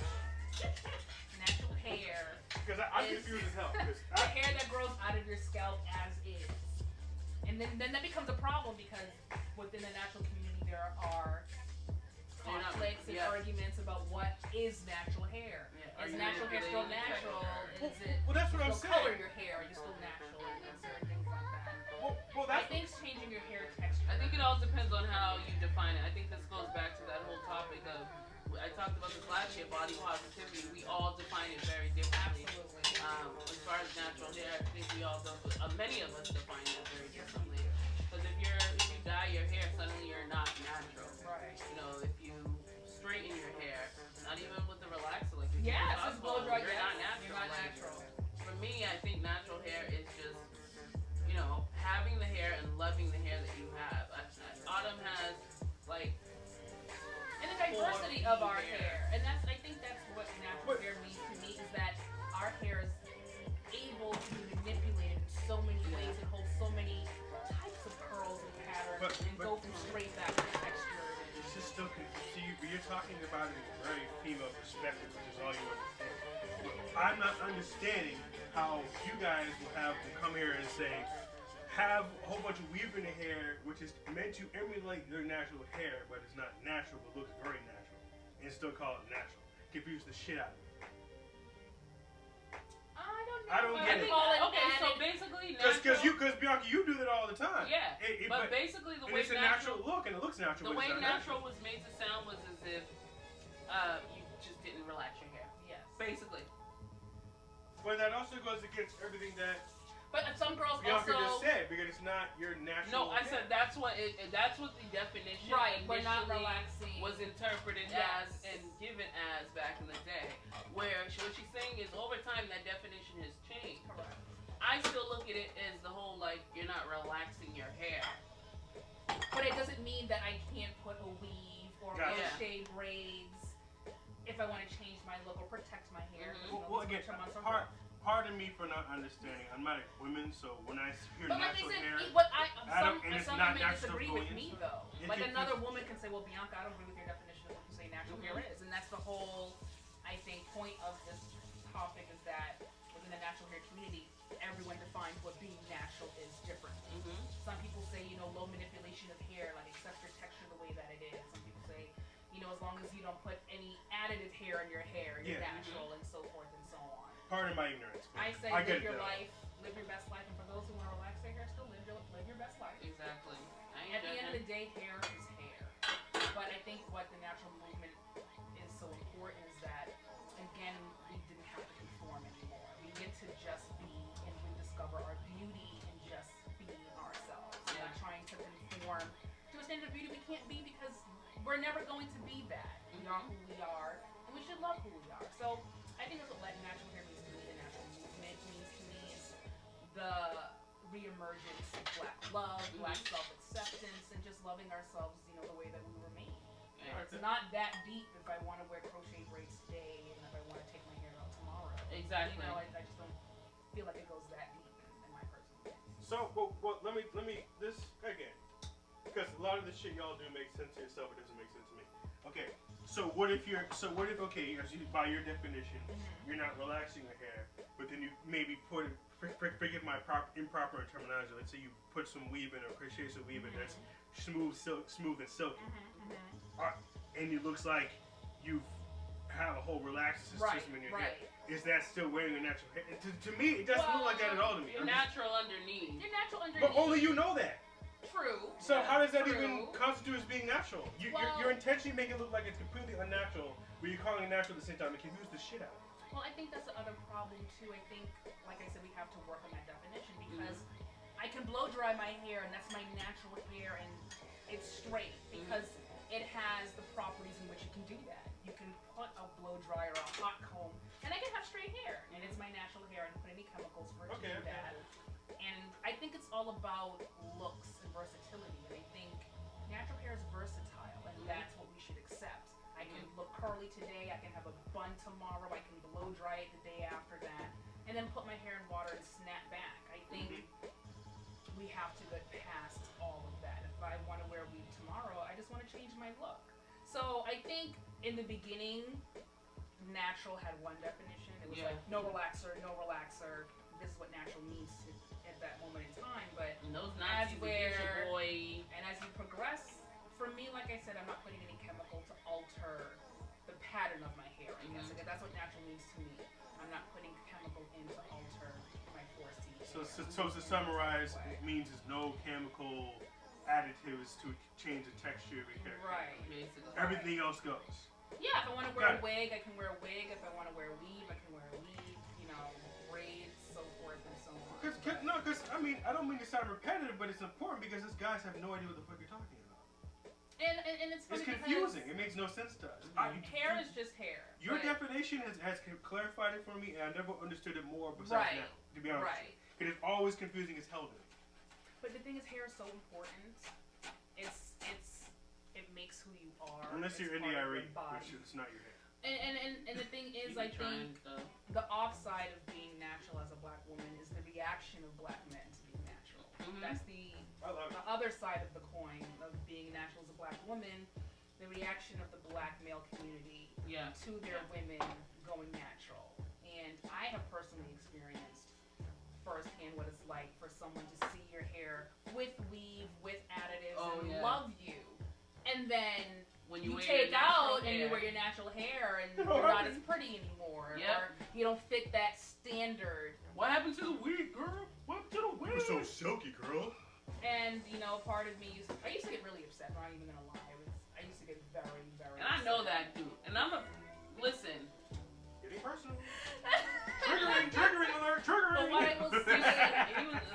natural hair. Because I'm confused as hell. The hair that grows out of your scalp as is. And then that becomes a problem because within the natural community there are conflicts and arguments about what is natural hair. Yeah. Is natural hair still natural? Is it well, that's what I'm still saying. color your hair? Are you still natural? And certain things like that. Well, I think it's changing your hair texture. I think it all depends on how you define it. I think this goes back to that whole topic of, I talked about this last year, body positivity. We all define it very differently. Absolutely. As far as natural hair, I think we all many of us define it very differently. Because if you dye your hair, suddenly you're not natural. Right. You know, if you straighten your hair, not even with the relaxer, like if you Yes, use it's blow dry. you're not natural. You're not Like, natural. for me, I think natural hair is just, you know, having the hair and loving the hair that you have. Autumn has, like, And the diversity of our hair. And I think that's what natural hair means to me, is that our hair is able to be manipulated in so many ways and hold so many types of curls and patterns and go from straight back to texture. This is still confusing. See, you're talking about it in a very female perspective, which is all you understand. I'm not understanding how you guys will come here and say, have a whole bunch of weave in the hair, which is meant to emulate your natural hair, but it's not natural, but looks very natural, and still call it natural. Confuse the shit out of me. I don't get it. Okay, so basically natural. Because Bianca, you do that all the time. Yeah, but basically the way it's a natural look, and it looks natural. The way natural was made to sound was as if you just didn't relax your hair. Yes. Basically. But that also goes against everything that But some girls Bianca also just said, because it's not your natural. No, I said that's what the definition we're not relaxing was interpreted as and given as back in the day. Where what she's saying is over time that definition has changed. Correct. I still look at it as the whole like you're not relaxing your hair. But it doesn't mean that I can't put a weave or crochet braids if I want to change my look or protect my hair. Mm-hmm. Well, again, pardon me for not understanding. I'm not a woman, so when I hear natural hair, some women disagree with me though. Like another woman can say, "Well, Bianca, I don't agree with your definition of what you say natural hair is," and that's the whole, I think, point of this topic is that within the natural hair community, everyone defines what being natural is different. Some people say, low manipulation of hair, like accept your texture the way that it is. Some people say, as long as you don't put any additive hair in your hair, you're natural, and so forth and so on. Pardon my ignorance. I say live your life, live your best life, and for those who want to relax their hair, still live your best life. Exactly. At the end of the day, hair is hair. But I think what the natural movement is so important is that, again, we didn't have to conform anymore. We get to just be and rediscover our beauty and just being ourselves. We're not trying to conform to a standard of beauty we can't be because we're never going to be that. We are who we are, and we should love who we are. So I think that's what natural hair means to me. The natural movement means to me is the reemergence of Black love, Black self-acceptance, and just loving ourselves, the way that we were made. It's not that deep if I want to wear crochet braids today and if I want to take my hair out tomorrow. Exactly. I just don't feel like it goes that deep in my personal opinion. So, well, let me this again, because a lot of the shit y'all do makes sense to yourself. It doesn't make sense to me. Okay. So what if by your definition, you're not relaxing your hair, but then you maybe forgive my improper terminology. Let's say you put some weave in or crochet some weave in that's smooth and silky, and it looks like you have a whole relaxing system in your hair. Is that still wearing a natural hair? To me, it doesn't look like that at all to me. You're natural underneath. You're natural underneath. But only you know that. True. So how does that even constitute as being natural? You're intentionally making it look like it's completely unnatural, but you're calling it natural at the same time to confuse the shit out of it. Well, I think that's the other problem too. I think, like I said, we have to work on that definition because I can blow dry dry my hair, and that's my natural hair, and it's straight because it has the properties in which it can do that. You can put a blow dryer or a hot comb, and I can have straight hair, and it's my natural hair. I don't put any chemicals for it to do that. And I think it's all about looks and versatility, and I think natural hair is versatile, and that's what we should accept. I can look curly today, I can have a bun tomorrow, I can blow dry it the day after that, and then put my hair in water and snap back. I think we have to get past all of that. If I want to wear a wig tomorrow, I just want to change my look. So I think in the beginning, natural had one definition. It was like no relaxer, no relaxer. This is what natural means at that moment in time. But as you progress, for me, like I said, I'm not putting any chemical to alter the pattern of my hair. I guess that's what natural means to me. I'm not putting chemical in to alter my 4C. So to summarize, it means there's no chemical additives to change the texture of your hair. Right. Basically. Everything else goes. Yeah, if I want to wear a wig, I can wear a wig. If I want to wear a weave, I can wear a weave. You know, braids, so forth and so on. Because I mean, I don't mean to sound repetitive, but it's important because these guys have no idea what the fuck you're talking about. And it's funny. It's confusing. It makes no sense to us. Hair is just hair. Your definition has clarified it for me, and I never understood it more besides now, to be honest. Right. It is always confusing as hell to me. But the thing is, hair is so important. It makes who you are. Unless you're NDIRE, which it's not your hair. And the thing is, I think the offside of being natural as a black woman is the reaction of black men to being natural. That's the other side of the coin of being natural as a black woman. The reaction of the black male community to their women going natural. And I have personally experienced firsthand what it's like for someone to see your hair with weave, with additives, and love you. And then when you take out and you wear your natural hair and you're not as pretty anymore. Or you don't fit that standard. What happened to the wig, girl? What happened to the wig? You're so silky, girl. And, you know, part of me used to get really upset. I'm not even going to lie. I used to get very, very upset. And I know that, dude. And listen. Getting personal. Triggering alert, triggering. But what I will say,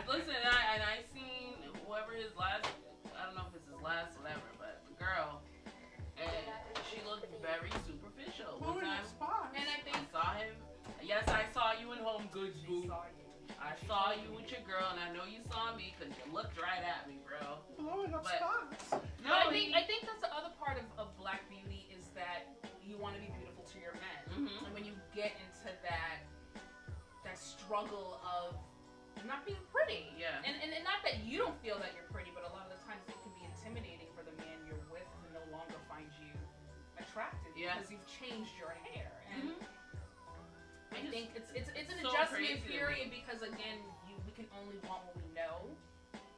listen, I seen whoever his last, I don't know if it's his last, whatever, but the girl, and she looked very superficial. One time, and I think I saw him. Yes, I saw you in Home Goods, boo. I saw you with your girl, and I know you saw me because you looked right at me, bro. Blowing up spots. No, I think that's the other part of black beauty is that you want to be beautiful to your men, and when you get into that struggle of not being pretty, and not that you don't feel that you're pretty, but a lot of the times it can be intimidating for the man you're with to no longer find you attractive because you've changed your hair. And I think it's an so adjustment period because again we can only want what we know,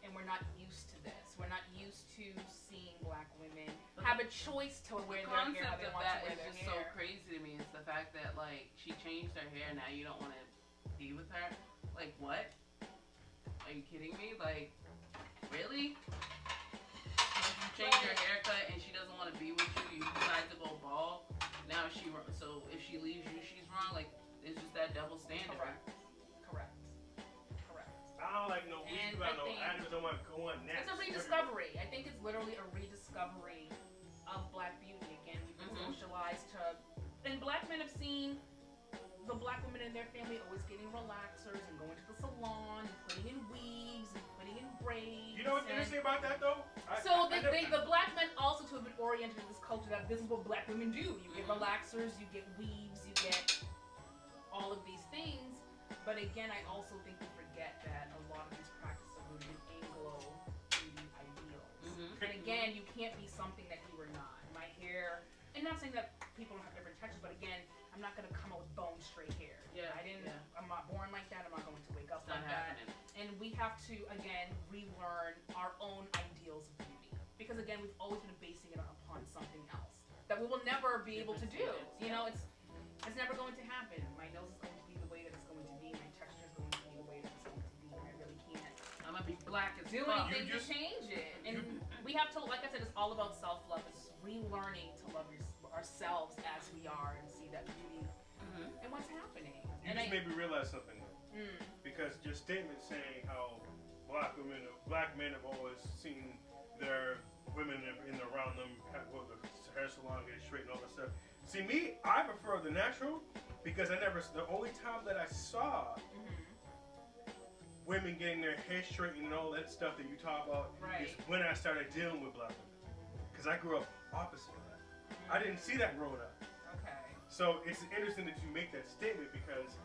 and we're not used to this. We're not used to seeing black women have a choice to wear their hair how they want to wear their hair. The concept of that is just so crazy to me. It's the fact that like she changed her hair, now you don't want to be with her. Like what? Are you kidding me? Like really? You change your haircut and she doesn't want to be with you. You decide to go bald. Now if she leaves you, she's wrong. Like. It's just that double standard. Correct. I don't like no weave. I don't want to go on next. It's a rediscovery. I think it's literally a rediscovery of black beauty. Again, we've been socialized to, and black men have seen the black women in their family always getting relaxers and going to the salon and putting in weaves and putting in braids. You know what's interesting about that though? The black men also have been oriented in this culture that this is what black women do. You get relaxers, you get weaves, you get all of these things, but again, I also think we forget that a lot of these practices are rooted in Anglo beauty ideals. And again, you can't be something that you are not. My hair, and not saying that people don't have different textures, but again, I'm not gonna come out with bone straight hair. I'm not born like that. I'm not going to wake up like that. And we have to again relearn our own ideals of beauty because again, we've always been basing it upon something else that we will never be able to do. You know, it's never going to happen. My nose is going to be the way that it's going to be. My texture is going to be the way that it's going to be. I really can't. I'm gonna be black as do anything to change it. And we have to, like I said, it's all about self-love. It's relearning to love ourselves as we are and see that beauty and what's happening. You just made me realize something though. Because your statement saying how black women, black men have always seen their women in around them, well, the hair salon, get it straight and all that stuff. See, me, I prefer the natural because the only time that I saw women getting their hair straightened and all that stuff that you talk about is when I started dealing with black women. Because I grew up opposite of that. I didn't see that growing up. Okay. So it's interesting that you make that statement because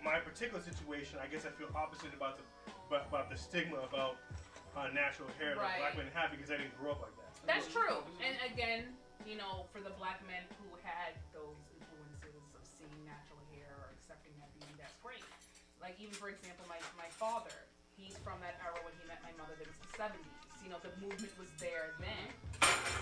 my particular situation, I guess I feel opposite about the stigma about natural hair that black men have because I didn't grow up like that. That's true. And again, you know, for the black men who had those influences of seeing natural hair or accepting that beauty, that's great. Like even for example, my father, he's from that era when he met my mother. That was the 70s. You know, the movement was there then.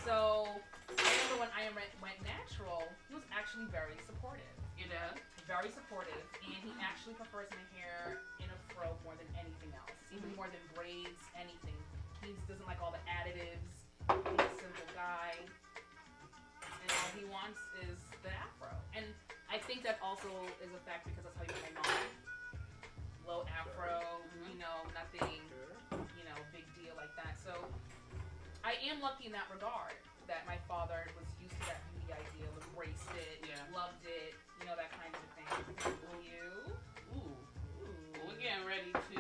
So I remember when I went natural, he was actually very supportive. You know, very supportive, and he actually prefers my hair in a fro more than anything else, even more than braids, anything. He doesn't like all the additives. He's a simple guy, and all he wants is the afro. And I think that also is a fact because that's how you met my mom. Low afro, you know, nothing, you know, big deal like that. So I am lucky in that regard that my father was used to that beauty ideal, embraced it, loved it, you know, that kind of a thing. Will you? Ooh. Well, we're getting ready to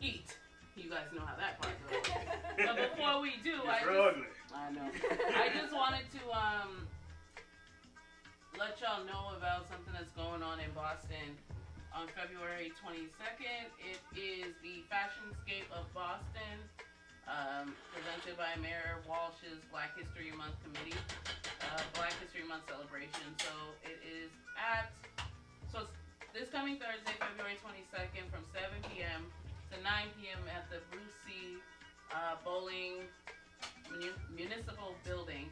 eat. You guys know how that part goes. But before we do, I know. I just wanted to let y'all know about something that's going on in Boston on February 22nd. It is the Fashionscape of Boston, presented by Mayor Walsh's Black History Month Committee, Black History Month celebration. So it is it's this coming Thursday, February 22nd from 7 p.m. to 9 p.m. at the Bruce C. Bowling Municipal Building,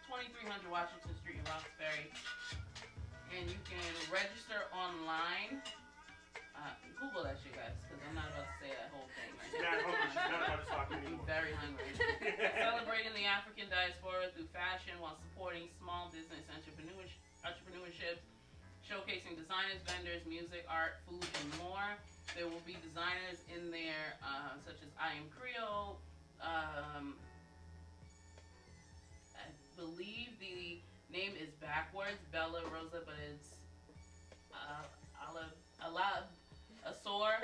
2300 Washington Street in Roxbury. And you can register online. Google that shit, guys, because I'm not about to say that whole thing right now. She's not about to talk anymore. I'm very hungry. Celebrating the African diaspora through fashion while supporting small business entrepreneurship, showcasing designers, vendors, music, art, food, and more. There will be designers in there such as I Am Creole. I believe the name is backwards, Bella Rosa, but it's Asor.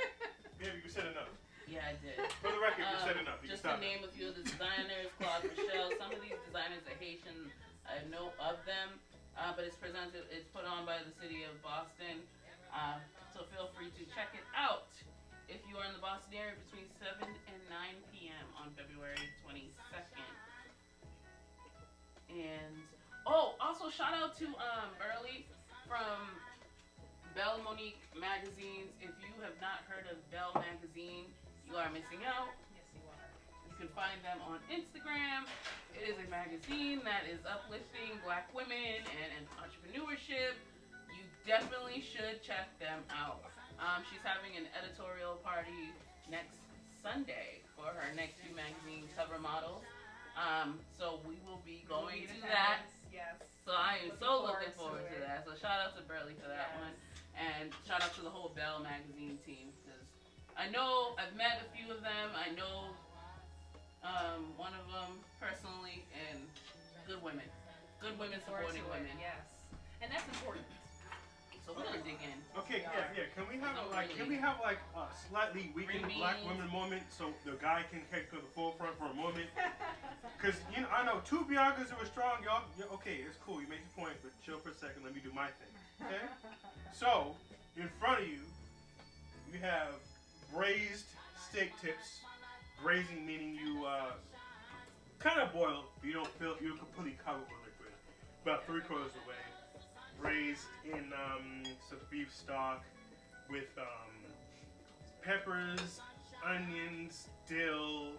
Yeah, you said enough. Yeah, I did. For the record, you said enough. You just to name a few of the designers, Claude Rochelle. Some of these designers are Haitian. I know of them, but it's put on by the city of Boston. So feel free to check it out if you are in the Boston area between 7 and 9 p.m. on February 22nd. And also shout out to Burley from Belle Monique Magazines. If you have not heard of Belle Magazine, you are missing out. Yes, you are. You can find them on Instagram. It is a magazine that is uplifting Black women and entrepreneurship. You definitely should check them out. She's having an editorial party next Sunday for her next few magazine cover models. So we will be going to that. Yes. So I am looking forward to that. So shout out to Burley for that one. And shout out to the whole Belle Magazine team. Because I know I've met a few of them. I know one of them personally. And good women. Good women supporting women. Yes. And that's important. So we're gonna dig in. Okay, yeah. Can we have a slightly weakened Black women moment so the guy can take to the forefront for a moment? Because I know two Biancas who are strong, y'all. Okay, it's cool. You make your point, but chill for a second. Let me do my thing. Okay. So in front of you, you have braised steak tips. Braising meaning you kind of boil, but you're completely covered with liquid, about 3/4 away. Braised in some beef stock with peppers, onions, dill,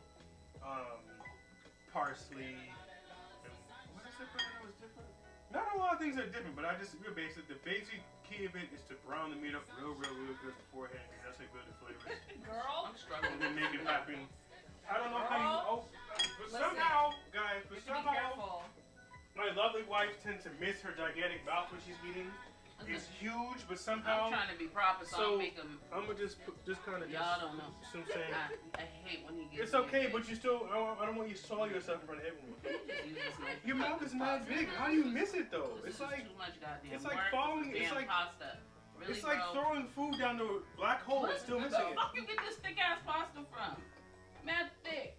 parsley, and what is it that was different? Not a lot of things are different, but the basic key of it is to brown the meat up real good beforehand, because that's how good the flavor is. Girl, I'm struggling. And then make it happen. I don't know how but somehow, guys, be careful. my lovely wife tends to miss her gigantic mouth when she's eating. It's huge, but somehow. I'm trying to be proper, so I'll make them. I'm gonna just kind of. Y'all don't know. See what I'm saying? I hate when he gets. It's okay, but you still. I don't want you to swallow yourself in front of everyone. Your mouth is not big. How do you miss it though? It's like. Too much goddamn It's like work falling. with It's like pasta. Really, it's like throwing food down the black hole and still missing it. Where the fuck you get this thick ass pasta from? Mad thick.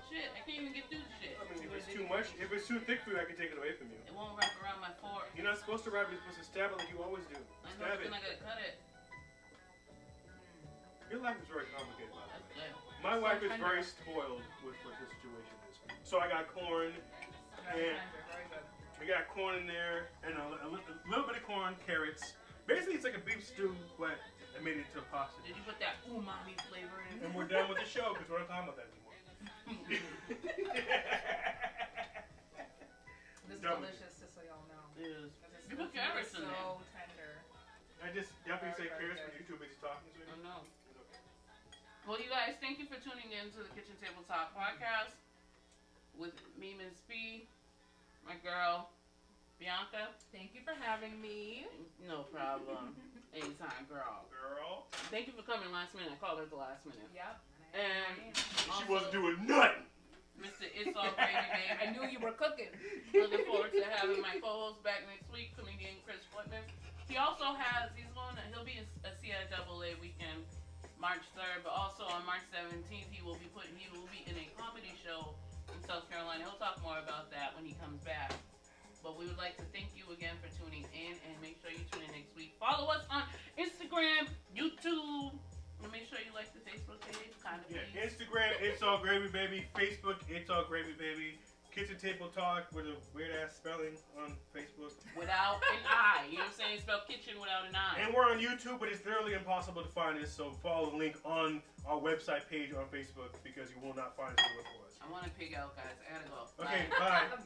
Shit, I can't even get through the shit. I mean, if it's too much, if it's too thick for you, I can take it away from you. It won't wrap around my fork. You're not supposed to wrap it. You're supposed to stab it like you always do. I know, Stab it. then I gotta cut it. Your life is very complicated, by the That's way. good. My wife is tender. very spoiled with what this situation is. So I got corn, and Very good. we got corn in there, and a little bit of corn, carrots. Basically, it's like a beef stew, but I made it into a pasta. Did you put that umami flavor in? And we're done with the show because we're not talking about that anymore. This is Dumb. delicious, just so y'all know. It is. Because You put carrots in there. so tender. I just definitely say Very, carrots, very but you're too busy talking to me. I know. It's okay. Well, you guys, thank you for tuning in to the Kitchen Table Talk podcast with me, Ms. B, my girl, Bianca. Thank you for having me. No problem. Anytime, girl. Girl. Thank you for coming last minute. I called her at the last minute. Yep. And She also, wasn't doing nothing. Mr. It's All Gravy Baby. I knew you were cooking. Looking forward to having my co-host back next week, comedian Chris Footman. He also has, he'll be a CIAA weekend, March 3rd, but also on March 17th, he will be in a comedy show in South Carolina. He'll talk more about that when he comes back. But we would like to thank you again for tuning in, and make sure you tune in next week. Follow us on Instagram, YouTube, and make sure you like the Facebook page, kind of. Yeah, Instagram, It's All Gravy Baby. Facebook, It's All Gravy Baby. Kitchen Table Talk with a weird ass spelling on Facebook. Without an I. You know what I'm saying? Spell kitchen without an I. And we're on YouTube, but it's literally impossible to find us. So follow the link on our website page on Facebook because you will not find us if you look for us. I want to pig out, guys. I gotta go. Okay, Bye. bye.